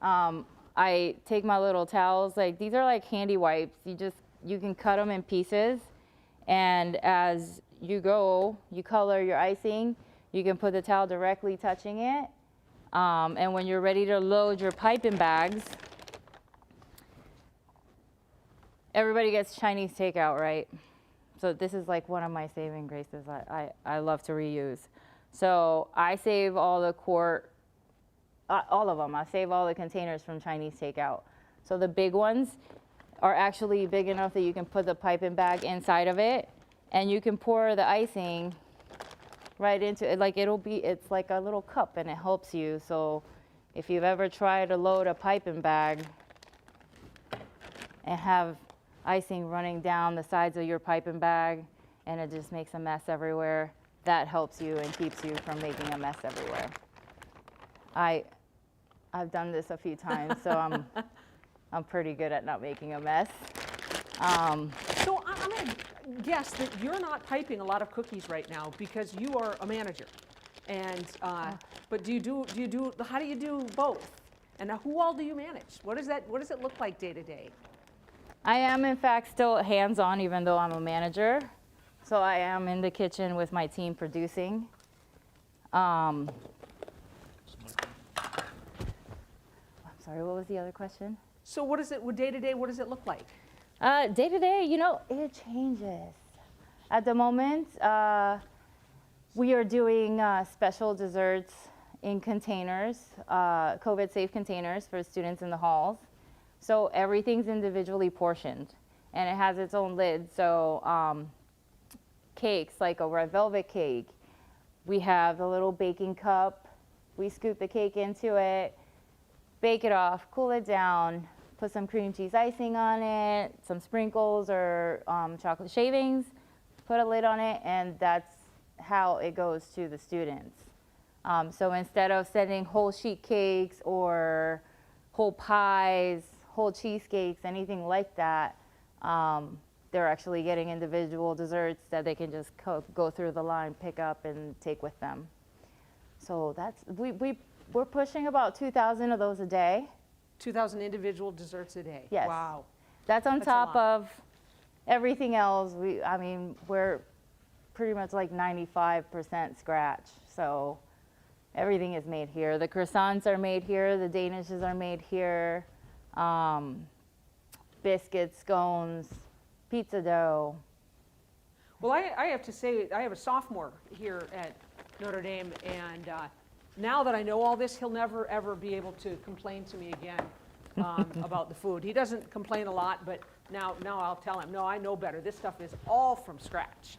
I take my little towels, like these are like handy wipes. You can cut them in pieces, and as you go, you color your icing. You can put the towel directly touching it. And when you're ready to load your piping bags, everybody gets Chinese takeout, right? So this is like one of my saving graces. I love to reuse. So I save all the all of them. I save all the containers from Chinese takeout. So the big ones are actually big enough that you can put the piping bag inside of it, and you can pour the icing right into it. Like it's like a little cup, and it helps you. So if you've ever tried to load a piping bag and have icing running down the sides of your piping bag, and it just makes a mess everywhere, that helps you and keeps you from making a mess everywhere. I've done this a few times, so I'm pretty good at not making a mess. So I'm going to guess that you're not piping a lot of cookies right now because you are a manager. And but how do you do both? And who all do you manage? What does it look like day to day? I am, in fact, still hands-on, even though I'm a manager. So I am in the kitchen with my team producing. I'm sorry, what was the other question? So day to day, what does it look like? Day to day, you know, it changes. At the moment, we are doing special desserts in containers, COVID-safe containers for students in the halls. So everything's individually portioned. and it has its own lid. So cakes, like a red velvet cake, we have the little baking cup. We scoop the cake into it, bake it off, cool it down, put some cream cheese icing on it, some sprinkles or chocolate shavings, put a lid on it, and that's how it goes to the students. So instead of sending whole sheet cakes or whole pies, whole cheesecakes, anything like that, they're actually getting individual desserts that they can just go through the line, pick up, and take with them. So that's, we're pushing about 2,000 of those a day. 2,000 individual desserts a day? Yes. Wow. That's on That's a top lot. of everything else. I mean, we're pretty much like 95% scratch. So everything is made here. The croissants are made here. The danishes are made here. Biscuits, scones, pizza dough. Well, I have to say, I have a sophomore here at Notre Dame, and now that I know all this, he'll never, ever be able to complain to me again about the food. He doesn't complain a lot, but now I'll tell him, no, I know better. This stuff is all from scratch.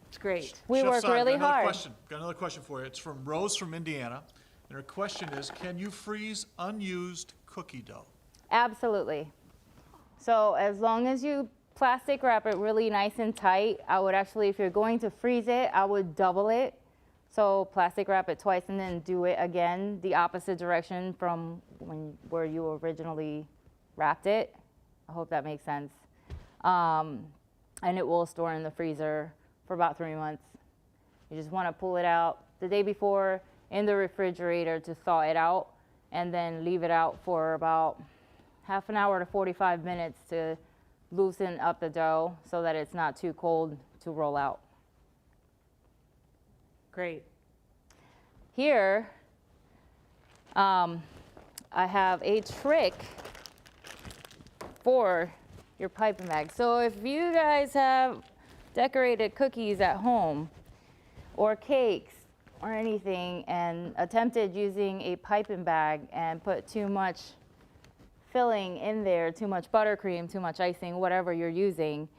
It's great. We Chef work Simon, really hard. Got another question for you. It's from Rose from Indiana. And her question is, can you freeze unused cookie dough? Absolutely. So as long as you plastic wrap it really nice and tight, I would actually, if you're going to freeze it, I would double it. So plastic wrap it twice and then do it again, the opposite direction from where you originally wrapped it. I hope that makes sense. And it will store in the freezer for about 3 months. You just want to pull it out the day before in the refrigerator to thaw it out, and then leave it out for about half an hour to 45 minutes to loosen up the dough so that it's not too cold to roll out. Great. Here, I have a trick for your piping bag. So if you guys have decorated cookies at home or cakes or anything and attempted using a piping bag and put too much filling in there, too much buttercream, too much icing, whatever you're using,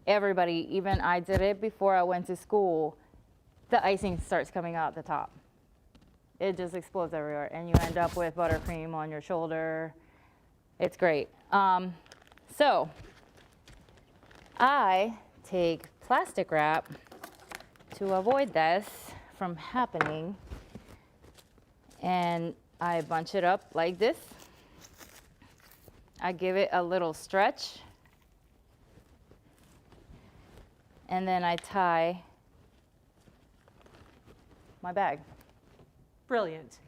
everybody, even I did it before I went to school, the icing starts coming out the top. It just explodes everywhere and you end up with buttercream on your shoulder. It's great. So I take plastic wrap to avoid this from happening, and I bunch it up like this. I give it a little stretch, and then I tie my bag. Brilliant.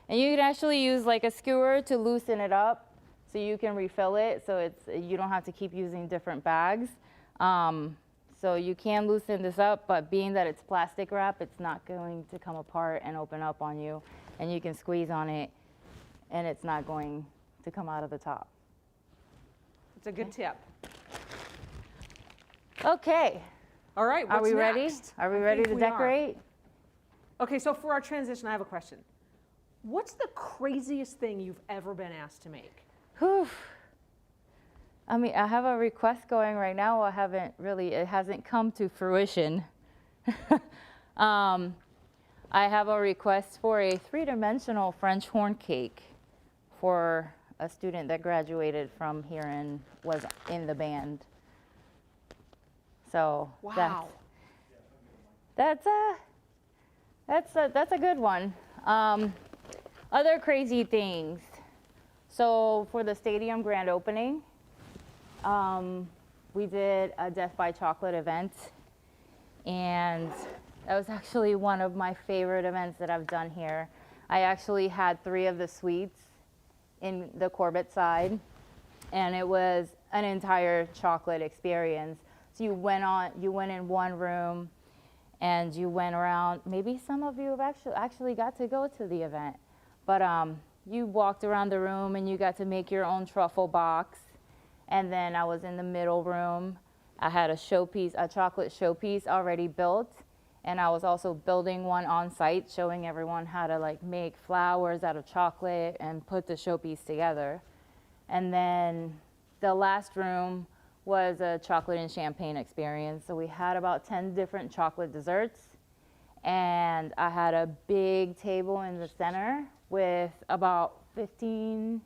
And you can actually use like a skewer to loosen it up so you can refill it, so you don't have to keep using different bags. So you can loosen this up, but being that it's plastic wrap, it's not going to come apart and open up on you, and you can squeeze on it and it's not going to come out of the top. It's a good tip. Okay, All right, what's are we ready? next? Are we I ready think to we are. decorate? Okay, so for our transition, I have a question. What's the craziest thing you've ever been asked to make? Whew. I mean, I have a request going right now. It hasn't come to fruition. I have a request for a 3-dimensional French horn cake for a student that graduated from here and was in the band. So Wow. that's a good one. Other crazy things. So for the stadium grand opening, we did a Death by Chocolate event, and that was actually one of my favorite events that I've done here. I actually had 3 of the suites in the Corbett side, and it was an entire chocolate experience. So you went in one room, and you went around. Maybe some of you have actually got to go to the event, but you walked around the room and you got to make your own truffle box. And then I was in the middle room. I had a chocolate showpiece already built, and I was also building one on site, showing everyone how to like make flowers out of chocolate and put the showpiece together. And then the last room was a chocolate and champagne experience. So we had about 10 different chocolate desserts. And I had a big table in the center with about 15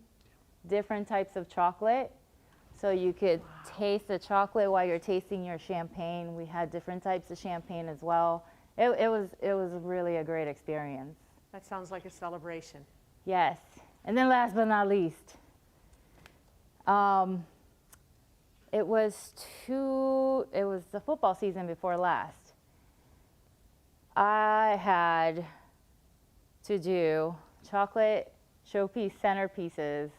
different types of chocolate. So you could taste the chocolate while you're tasting your champagne. We had different types of champagne as well. It was really a great experience. That sounds like a celebration. Yes. And then last but not least, it was the football season before last. I had to do chocolate showpiece centerpieces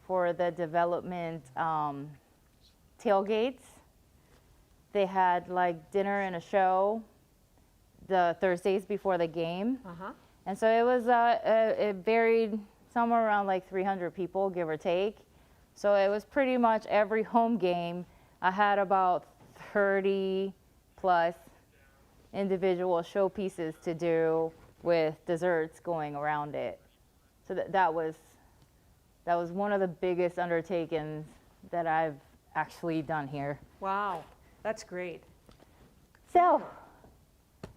for the development tailgates. They had like dinner and a show the Thursdays before the game. And so it was, it varied somewhere around like 300 people, give or take. So it was pretty much every home game. I had about 30 plus individual showpieces to do with desserts going around it. So that was one of the biggest undertakings that I've actually done here. Wow, that's great. So,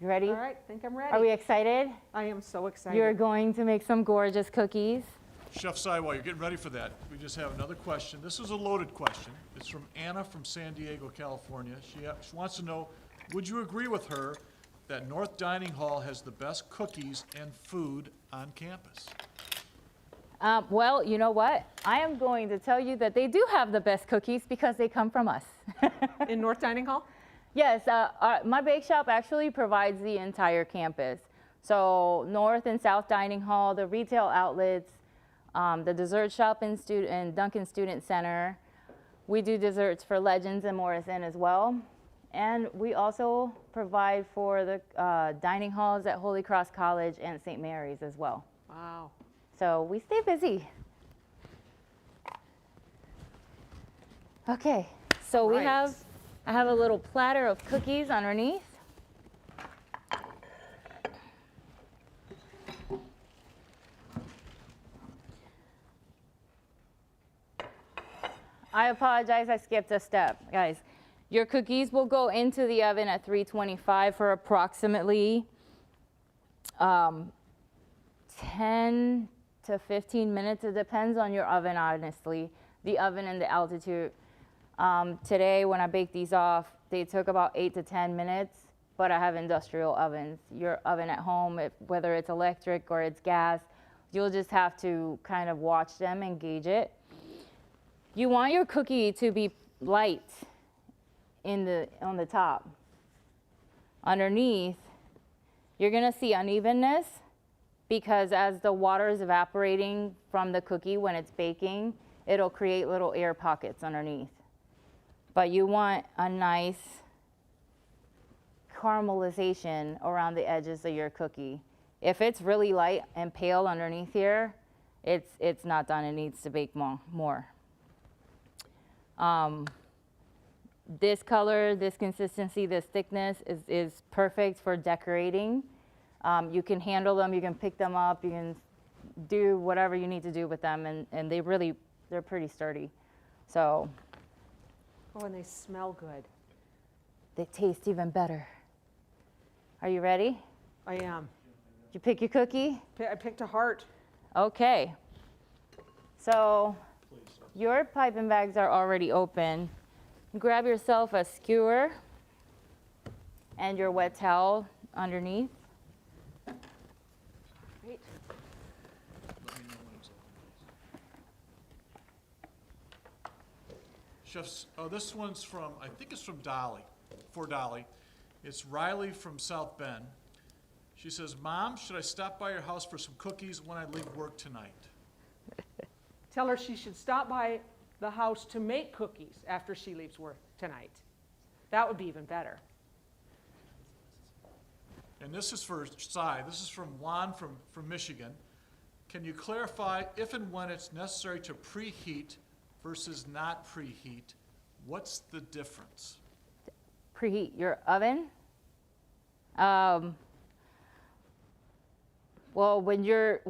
you ready? All right, think I'm ready. Are we excited? I am so excited. You're going to make some gorgeous cookies. Chef Sai, while you're getting ready for that, we just have another question. This is a loaded question. It's from Anna from San Diego, California. She wants to know, would you agree with her that North Dining Hall has the best cookies and food on campus? Well, you know what? I am going to tell you that they do have the best cookies because they come from us. In North Dining Hall? Yes, my bake shop actually provides the entire campus. So North and South Dining Hall, the retail outlets, the dessert shop and Duncan Student Center. We do desserts for Legends and Morrison as well. And we also provide for the dining halls at Holy Cross College and St. Mary's as well. Wow. So we stay busy. Okay, so Right. I have a little platter of cookies underneath. I apologize, I skipped a step, guys. Your cookies will go into the oven at 325 for approximately 10 to 15 minutes. It depends on your oven, honestly, the oven and the altitude. Today, when I baked these off, they took about 8 to 10 minutes, but I have industrial ovens. Your oven at home, whether it's electric or it's gas, you'll just have to kind of watch them and gauge it. You want your cookie to be light on the top. Underneath, you're gonna see unevenness because as the water is evaporating from the cookie when it's baking, it'll create little air pockets underneath. But you want a nice caramelization around the edges of your cookie. If it's really light and pale underneath here, it's not done. It needs to bake more. This color, this consistency, this thickness is perfect for decorating. You can handle them, you can pick them up, you can do whatever you need to do with them, and they're pretty sturdy. So. Oh, and they smell good. They taste even better. Are you ready? I am. Did you pick your cookie? I picked a heart. Okay. So your piping bags are already open. Grab yourself a skewer and your wet towel underneath. Great. Let me know when it's open. Chefs, this one's from, I think it's from Dolly, for Dolly. It's Riley from South Bend. She says, Mom, should I stop by your house for some cookies when I leave work tonight? Tell her she should stop by the house to make cookies after she leaves work tonight. That would be even better. And this is for Sai. This is from Juan from Michigan. Can you clarify if and when it's necessary to preheat versus not preheat? What's the difference? Preheat your oven. Well, when you're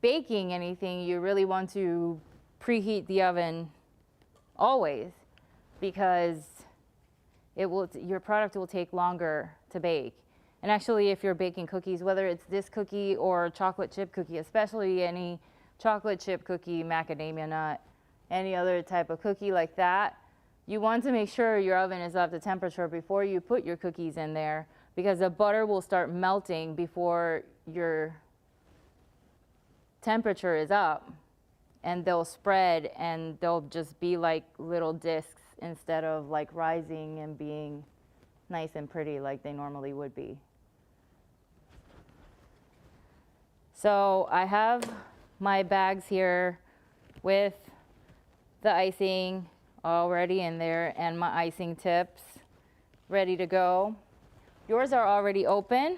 baking anything, you really want to preheat the oven always, because your product will take longer to bake. And actually, if you're baking cookies, whether it's this cookie or chocolate chip cookie, especially any chocolate chip cookie, macadamia nut, any other type of cookie like that, you want to make sure your oven is up to temperature before you put your cookies in there, because the butter will start melting before your temperature is up, and they'll spread and they'll just be like little discs instead of like rising and being nice and pretty like they normally would be. So I have my bags here with the icing already in there and my icing tips ready to go. Yours are already open.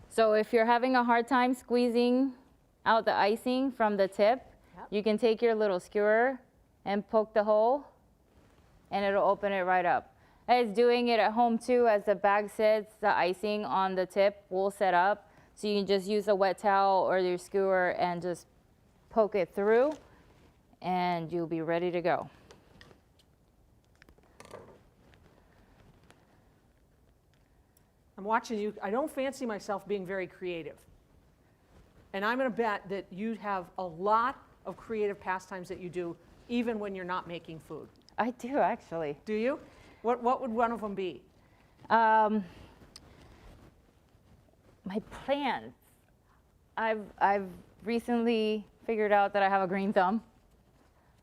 So if you're having a hard time squeezing out the icing from the tip, you can take your little skewer and poke the hole and it'll open it right up. As doing it at home too, as the bag sits, the icing on the tip will set up. So you can just use a wet towel or your skewer and just poke it through and you'll be ready to go. I'm watching you. I don't fancy myself being very creative. And I'm going to bet that you have a lot of creative pastimes that you do even when you're not making food. I do, actually. Do you? What would one of them be? My plants. I've recently figured out that I have a green thumb.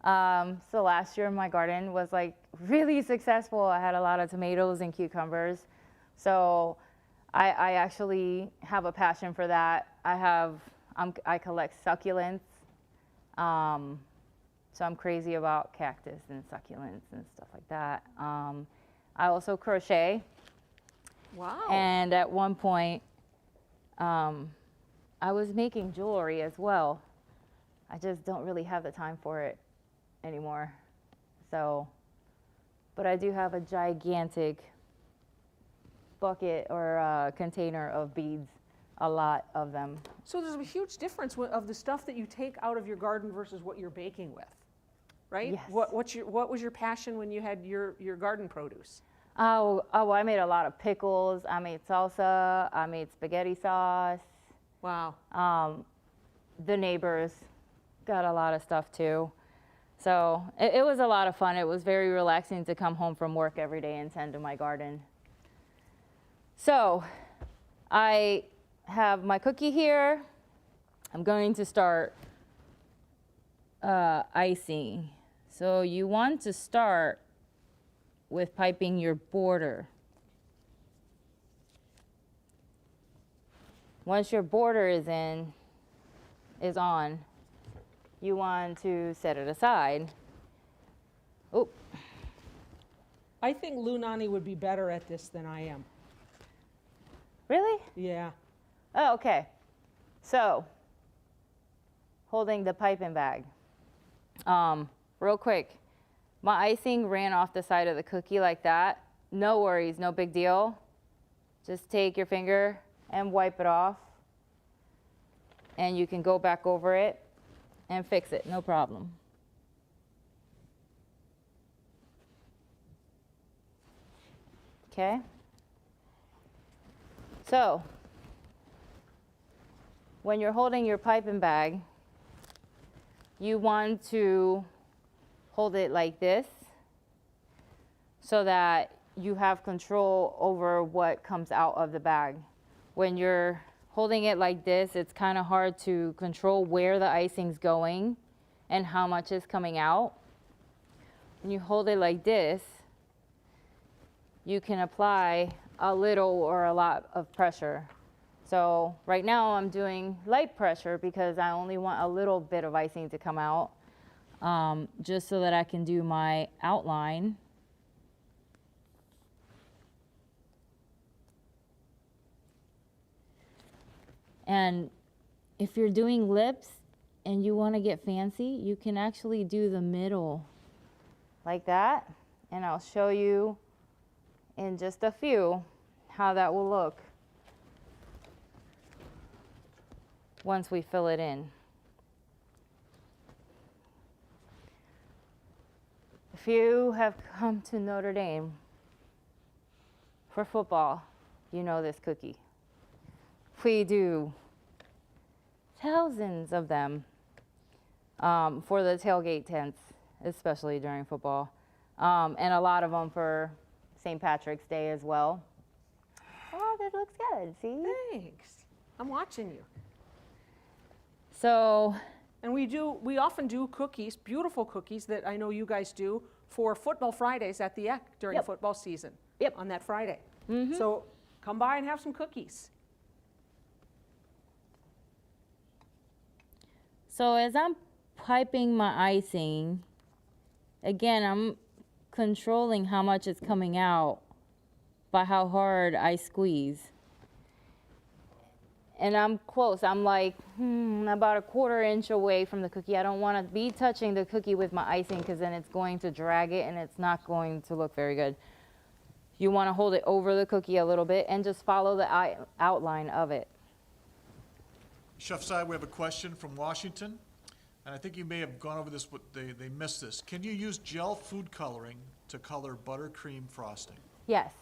So last year my garden was like really successful. I had a lot of tomatoes and cucumbers. So I actually have a passion for that. I collect succulents. So I'm crazy about cactus and succulents and stuff like that. I also crochet. Wow. And at one point, I was making jewelry as well. I just don't really have the time for it anymore. So, but I do have a gigantic bucket or container of beads, a lot of them. So there's a huge difference of the stuff that you take out of your garden versus what you're baking with, right? Yes. What was your passion when you had your garden produce? Oh, I made a lot of pickles. I made salsa. I made spaghetti sauce. Wow. The neighbors got a lot of stuff too. So it was a lot of fun. It was very relaxing to come home from work every day and tend to my garden. So I have my cookie here. I'm going to start icing. So you want to start with piping your border. Once your border is on, you want to set it aside. Oh. I think Lunani would be better at this than I am. Really? Yeah. Oh, okay. So, holding the piping bag. Real quick, my icing ran off the side of the cookie like that. No worries, no big deal. Just take your finger and wipe it off. And you can go back over it and fix it, no problem. Okay? So, when you're holding your piping bag, you want to hold it like this so that you have control over what comes out of the bag. When you're holding it like this, it's kind of hard to control where the icing's going and how much is coming out. When you hold it like this, you can apply a little or a lot of pressure. So right now I'm doing light pressure because I only want a little bit of icing to come out, just so that I can do my outline. And if you're doing lips and you want to get fancy, you can actually do the middle like that. And I'll show you in just a few how that will look once we fill it in. If you have come to Notre Dame for football, you know this cookie. We do thousands of them for the tailgate tents, especially during football, and a lot of them for St. Patrick's Day as well. Oh, that looks good, see? Thanks. I'm watching you. So, And we often do cookies, beautiful cookies that I know you guys do for Football Fridays at the Eck during Yep. football season. Yep. On that Friday. So come by and have some cookies. so as I'm piping my icing, again, I'm controlling how much is coming out by how hard I squeeze. And I'm close. I'm like about a 1/4 inch away from the cookie. I don't want to be touching the cookie with my icing because then it's going to drag it and it's not going to look very good. You want to hold it over the cookie a little bit and just follow the outline of it. Chef Sy, we have a question from Washington, and I think you may have gone over this, but they missed this. Can you use gel food coloring to color buttercream frosting? Yes,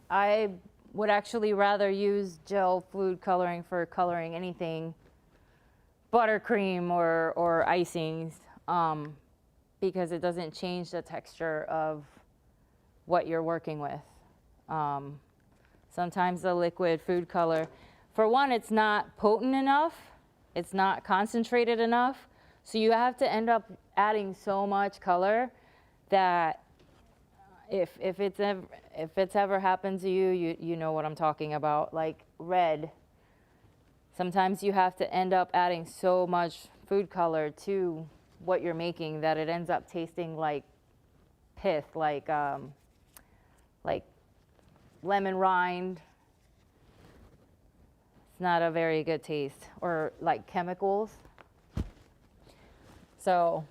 I would actually rather use gel food coloring for coloring anything, buttercream or icings, because it doesn't change the texture of what you're working with. Sometimes the liquid food color, for one, it's not potent enough, it's not concentrated enough, so you have to end up adding so much color that if it's ever happened to you, you know what I'm talking about, like red. Sometimes you have to end up adding so much food color to what you're making that it ends up tasting like pith, like lemon rind. It's not a very good taste, or like chemicals. So,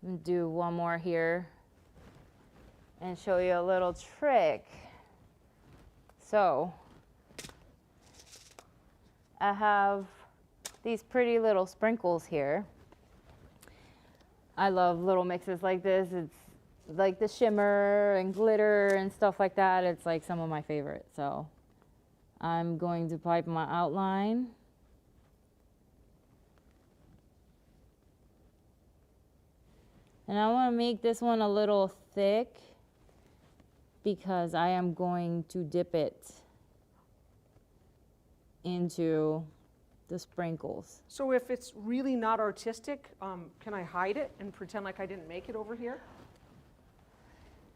I'm gonna do one more here and show you a little trick. So, I have these pretty little sprinkles here. I love little mixes like this. It's like the shimmer and glitter and stuff like that. It's like some of my favorites. So I'm going to pipe my outline. And I want to make this one a little thick because I am going to dip it into the sprinkles. So if it's really not artistic, can I hide it and pretend like I didn't make it over here?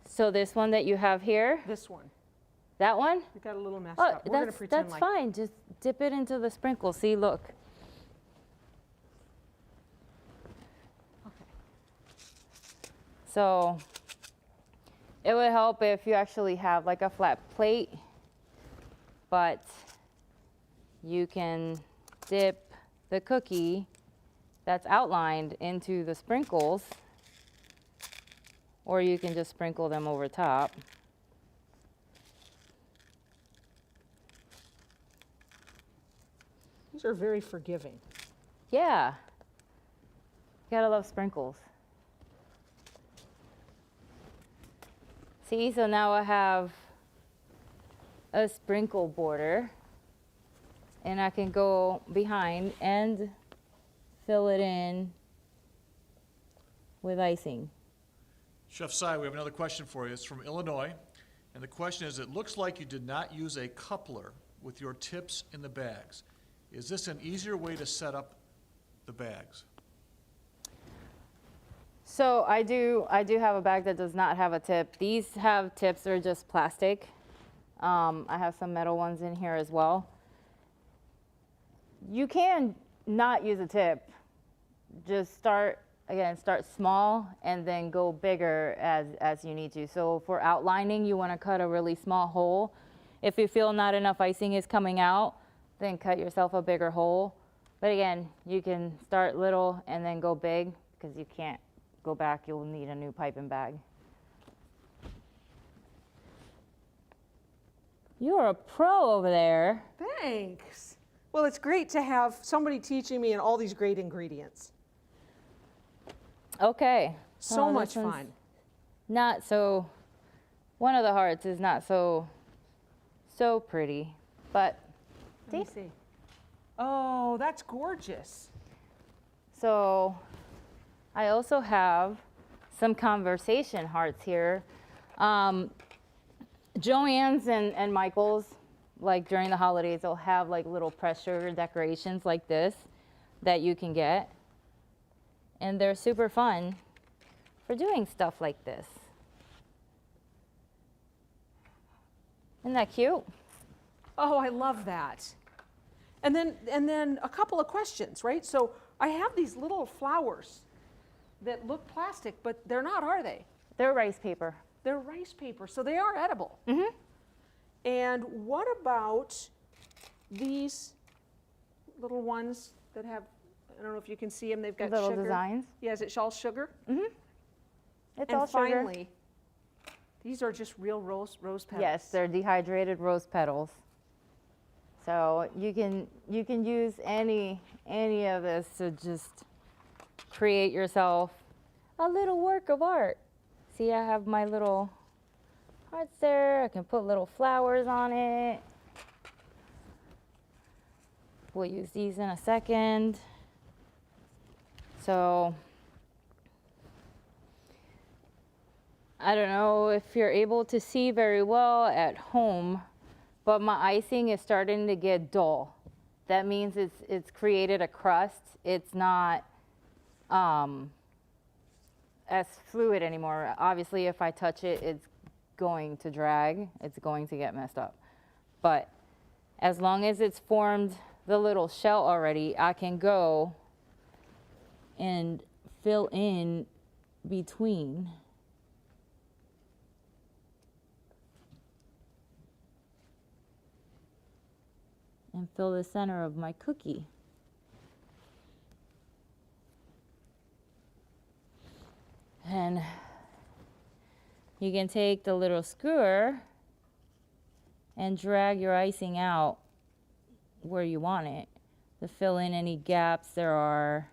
So this one that you have here, This one. that one? It got a little messed Oh, up. We're gonna pretend that's like fine. Just dip it into the sprinkle. See, look. Okay. So it would help if you actually have like a flat plate, but you can dip the cookie that's outlined into the sprinkles, or you can just sprinkle them over top. These are very forgiving. Yeah. Gotta love sprinkles. See, so now I have a sprinkle border, and I can go behind and fill it in with icing. Chef Sy, we have another question for you. It's from Illinois, and the question is, it looks like you did not use a coupler with your tips in the bags. Is this an easier way to set up the bags? So I do have a bag that does not have a tip. These have tips, they're just plastic. I have some metal ones in here as well. You can not use a tip. Just start small and then go bigger as you need to. So for outlining, you want to cut a really small hole. If you feel not enough icing is coming out, then cut yourself a bigger hole. But again, you can start little and then go big because you can't go back. You'll need a new piping bag. You're a pro over there. Thanks. Well, it's great to have somebody teaching me and all these great ingredients. Okay, So Oh, much this one's fun. Not so, one of the hearts is not so pretty, but Let me see. Oh, that's gorgeous. so I also have some conversation hearts here. Joann's and Michael's, like during the holidays, they'll have like little pressure decorations like this that you can get. And they're super fun for doing stuff like this. Isn't that cute? Oh, I love that. And then a couple of questions, right? So I have these little flowers that look plastic, but they're not, are they? They're rice paper. They're rice paper, so they are edible. Mm-hmm. And what about these little ones that have, I don't know if you can see them, they've got Little sugar. designs. Yeah, is it all sugar? Mm-hmm. It's And all sugar. finally, these are just real rose petals. Yes, they're dehydrated rose petals. So you can use any of this to just create yourself a little work of art. See, I have my little hearts there. I can put little flowers on it. We'll use these in a second. So I don't know if you're able to see very well at home, but my icing is starting to get dull. That means it's created a crust. It's not as fluid anymore. Obviously, if I touch it, it's going to drag. It's going to get messed up. But as long as it's formed the little shell already, I can go and fill in between. And fill the center of my cookie. And you can take the little skewer and drag your icing out where you want it to fill in any gaps there are.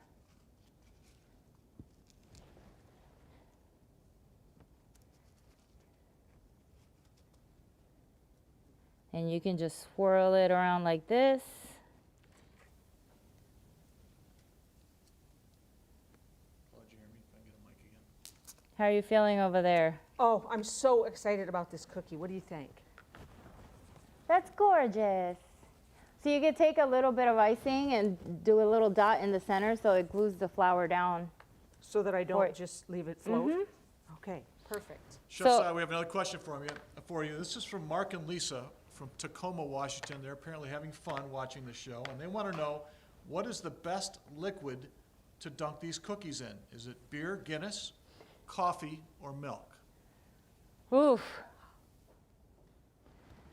And you can just swirl it around like this. Oh, Jeremy, if I get a mic again. How are you feeling over there? Oh, I'm so excited about this cookie. What do you think? That's gorgeous. So you could take a little bit of icing and do a little dot in the center so it glues the flour down. So that I For don't it. just leave it float? Mhm. Okay, perfect. Chef So- Si, we have another question for you. This is from Mark and Lisa from Tacoma, Washington. They're apparently having fun watching the show, and they want to know, what is the best liquid to dunk these cookies in? Is it beer, Guinness, coffee, or milk? Oof.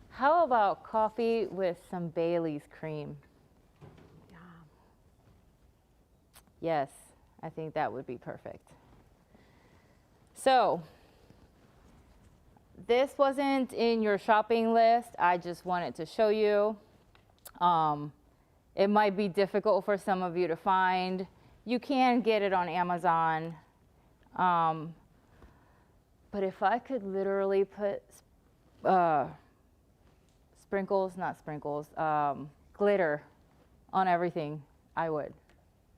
How about coffee with some Bailey's cream? Yum. Yes, I think that would be perfect. So, this wasn't in your shopping list. I just wanted to show you. It might be difficult for some of you to find. You can get it on Amazon. But if I could literally put glitter on everything, I would.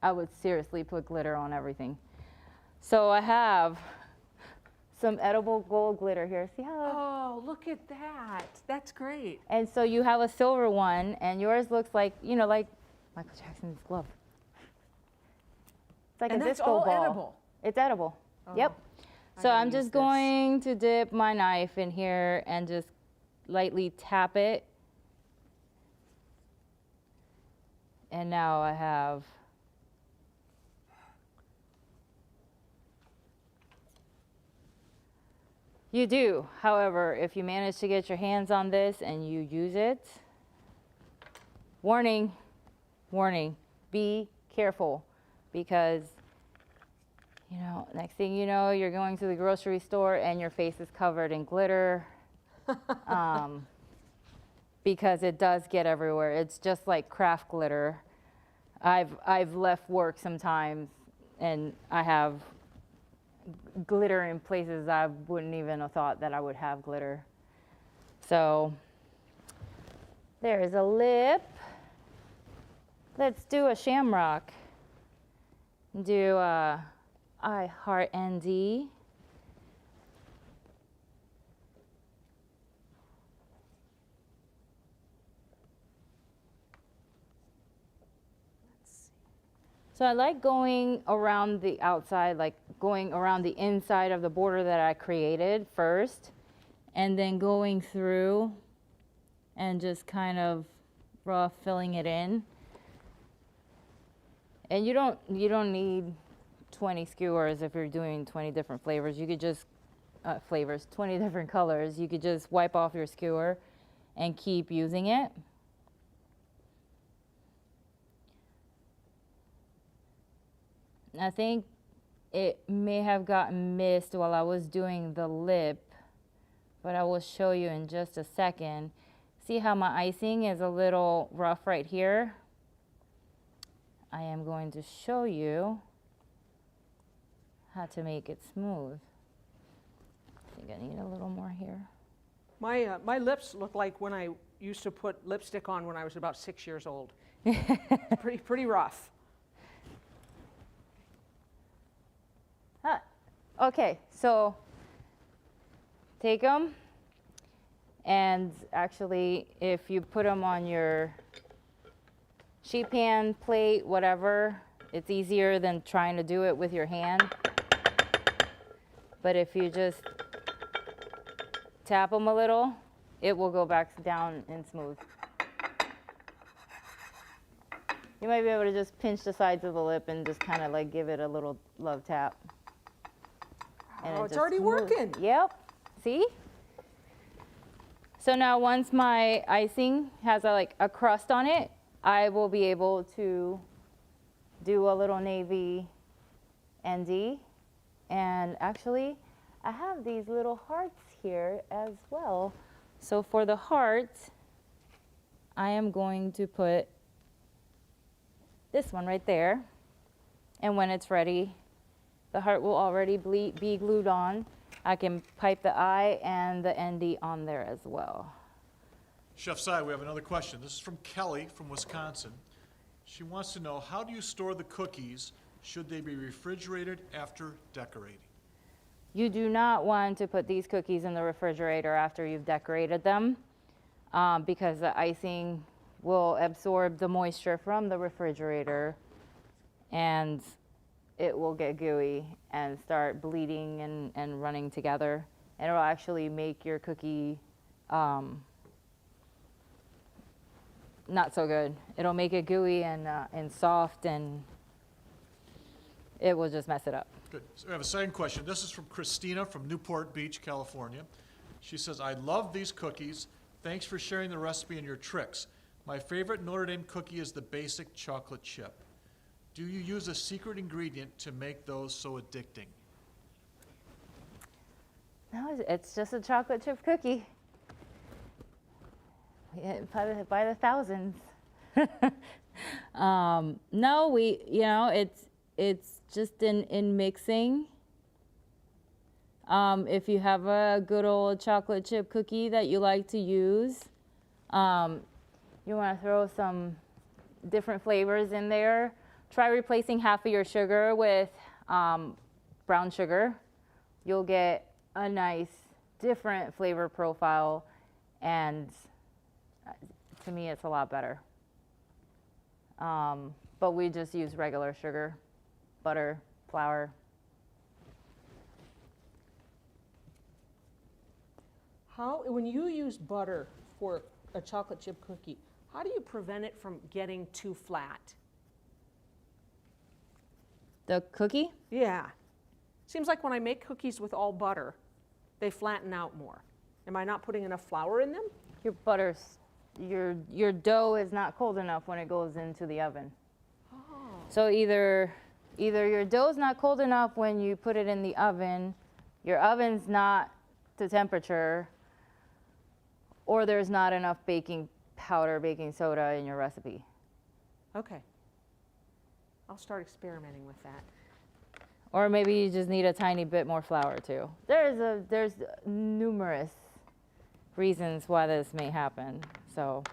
I would seriously put glitter on everything. So I have some edible gold glitter here. See how? Oh, look at that. That's great. And so you have a silver one, and yours looks like, like Michael Jackson's glove. It's like And a that's disco all ball. edible. It's edible. Oh, Yep. I So gotta I'm use just this. going to dip my knife in here and just lightly tap it. And now I have You do. However, if you manage to get your hands on this and you use it, warning, warning, be careful, because next thing you know, you're going to the grocery store and your face is covered in glitter, because it does get everywhere. It's just like craft glitter. I've left work sometimes and I have glitter in places I wouldn't even have thought that I would have glitter. So there's a lip. Let's do a shamrock. Do I heart ND. So I like going around the outside, like going around the inside of the border that I created first, and then going through and just kind of rough filling it in. And you don't need 20 skewers if you're doing 20 different flavors. You could just 20 different colors. You could just wipe off your skewer and keep using it. I think it may have gotten missed while I was doing the lip, but I will show you in just a second. See how my icing is a little rough right here? I am going to show you how to make it smooth. I think I need a little more here. My lips look like when I used to put lipstick on when I was about 6 years old. pretty rough. Okay, so take them, and actually if you put them on your sheet pan, plate, whatever, it's easier than trying to do it with your hand. But if you just tap them a little, it will go back down and smooth. You might be able to just pinch the sides of the lip and just kind of like give it a little love tap. Oh, it's already working. Yep. See? So now once my icing has a crust on it, I will be able to do a little navy ND. And actually, I have these little hearts here as well. So for the heart, I am going to put this one right there. And when it's ready, the heart will already be glued on. I can pipe the eye and the ND on there as well. Chef Sy, we have another question. This is from Kelly from Wisconsin. She wants to know, how do you store the cookies? Should they be refrigerated after decorating? You do not want to put these cookies in the refrigerator after you've decorated them because the icing will absorb the moisture from the refrigerator and it will get gooey and start bleeding and running together. And it will actually make your cookie not so good. It'll make it gooey and soft, and it will just mess it up. Good. So we have a second question. This is from Christina from Newport Beach, California. She says, I love these cookies. Thanks for sharing the recipe and your tricks. My favorite Notre Dame cookie is the basic chocolate chip. Do you use a secret ingredient to make those so addicting? No, it's just a chocolate chip cookie. By the thousands. No, it's just in mixing. If you have a good old chocolate chip cookie that you like to use, you want to throw some different flavors in there. Try replacing half of your sugar with brown sugar. You'll get a nice different flavor profile, and to me it's a lot better. But we just use regular sugar, butter, flour. When you use butter for a chocolate chip cookie, how do you prevent it from getting too flat? The cookie? Yeah. Seems like when I make cookies with all butter, they flatten out more. Am I not putting enough flour in them? Your dough is not cold enough when it goes into the oven. Oh. So either your dough's not cold enough when you put it in the oven, your oven's not to temperature, or there's not enough baking powder, baking soda in your recipe. Okay. I'll start experimenting with that. Or maybe you just need a tiny bit more flour too. There's numerous reasons why this may happen. So,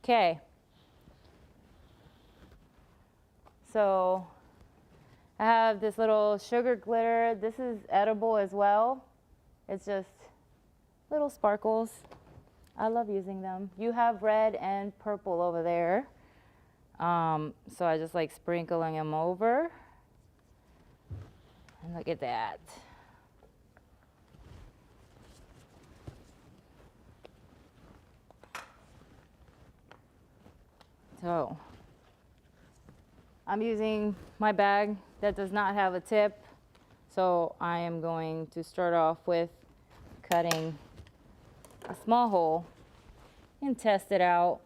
okay. So I have this little sugar glitter. This is edible as well. It's just little sparkles. I love using them. You have red and purple over there. So I just like sprinkling them over. And look at that. So I'm using my bag that does not have a tip. So I am going to start off with cutting a small hole and test it out,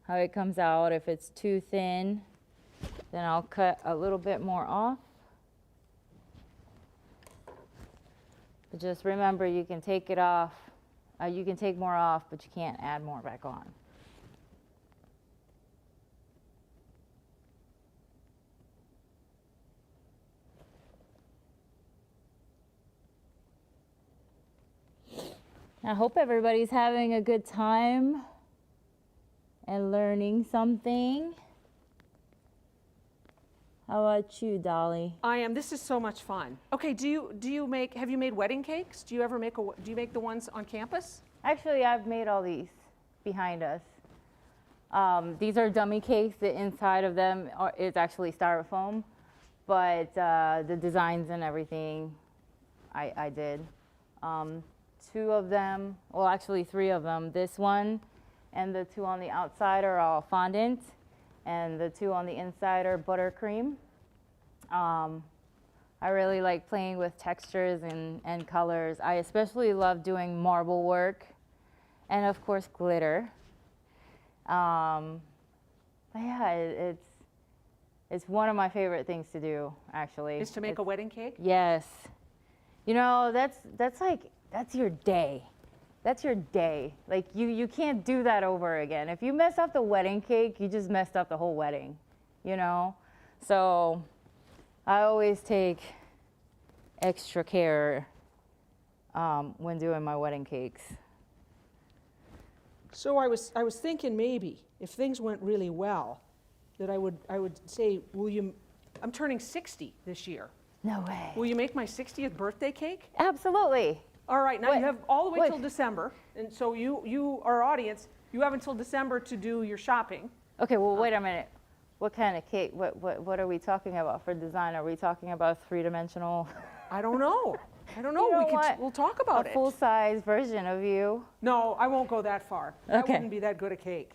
how it comes out. If it's too thin, then I'll cut a little bit more off. But just remember, you can take it off. You can take more off, but you can't add more back on. I hope everybody's having a good time and learning something. How about you, Dolly? I am. This is so much fun. Okay, have you made wedding cakes? Do you make the ones on campus? Actually, I've made all these behind us. These are dummy cakes. The inside of them is actually styrofoam, but the designs and everything I did. Two of them, well, actually 3 of them. This one and the 2 on the outside are all fondant, and the 2 on the inside are buttercream. I really like playing with textures and colors. I especially love doing marble work and, of course, glitter. But yeah, it's one of my favorite things to do, actually. Is to make a wedding cake? Yes. You know, that's your day. That's your day. Like, you can't do that over again. If you mess up the wedding cake, you just messed up the whole wedding, you know? So I always take extra care when doing my wedding cakes. So I was thinking maybe if things went really well, that I would say, I'm turning 60 this year. No way. Will you make my 60th birthday cake? Absolutely. All right, now Wait, you have all the way wait. till December, and so you, our audience, you have until December to do your shopping. Okay, well, wait a minute. What kind of cake? What are we talking about for design? Are we talking about 3-dimensional? I don't know. You know what? We'll talk about A it. full-size version of you. No, I won't go that far. That Okay. wouldn't be that good a cake.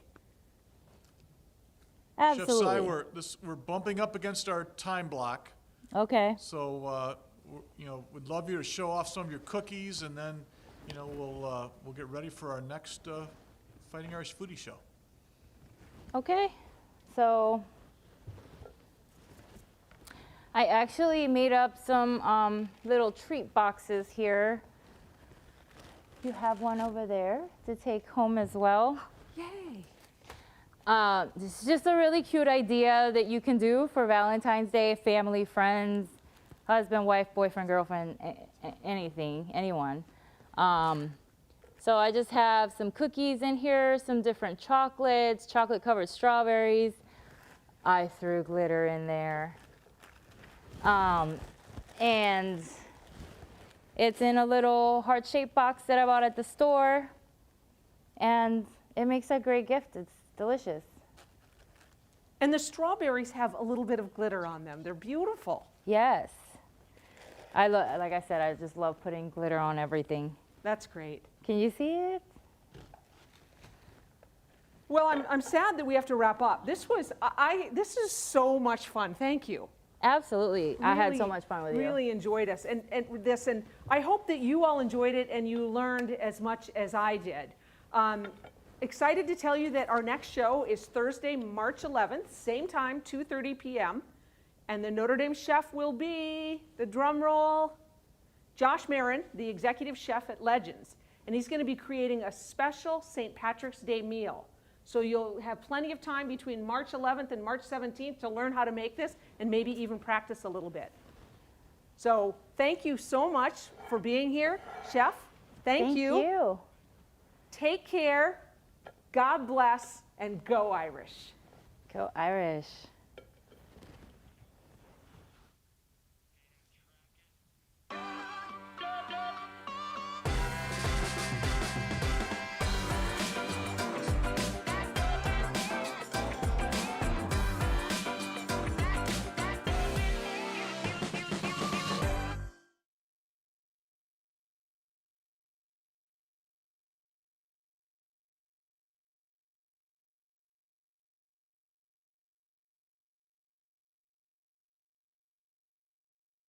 Absolutely. Chef Si, we're bumping up against our time block, Okay. so we'd love you to show off some of your cookies, and then we'll get ready for our next Fighting Irish Foodie show. Okay. So I actually made up some little treat boxes here. You have one over there to take home as well. Yay. This is just a really cute idea that you can do for Valentine's Day, family, friends, husband, wife, boyfriend, girlfriend, anything, anyone. So I just have some cookies in here, some different chocolates, chocolate-covered strawberries. I threw glitter in there. And it's in a little heart-shaped box that I bought at the store. And it makes a great gift. It's delicious. And the strawberries have a little bit of glitter on them. They're beautiful. Yes. Like I said, I just love putting glitter on everything. That's great. Can you see it? Well, I'm sad that we have to wrap up. This is so much fun. Thank you. Absolutely. I had so Really, much fun with you. Really enjoyed us and this, and I hope that you all enjoyed it and you learned as much as I did. Excited to tell you that our next show is Thursday, March 11th, same time, 2:30 p.m. And the Notre Dame chef will be, the drum roll, Josh Marin, the executive chef at Legends. And he's going to be creating a special St. Patrick's Day meal. So you'll have plenty of time between March 11th and March 17th to learn how to make this and maybe even practice a little bit. So thank you so much for being here, Chef. Thank you. Thank you. Take care. God bless, and go Irish. Go Irish.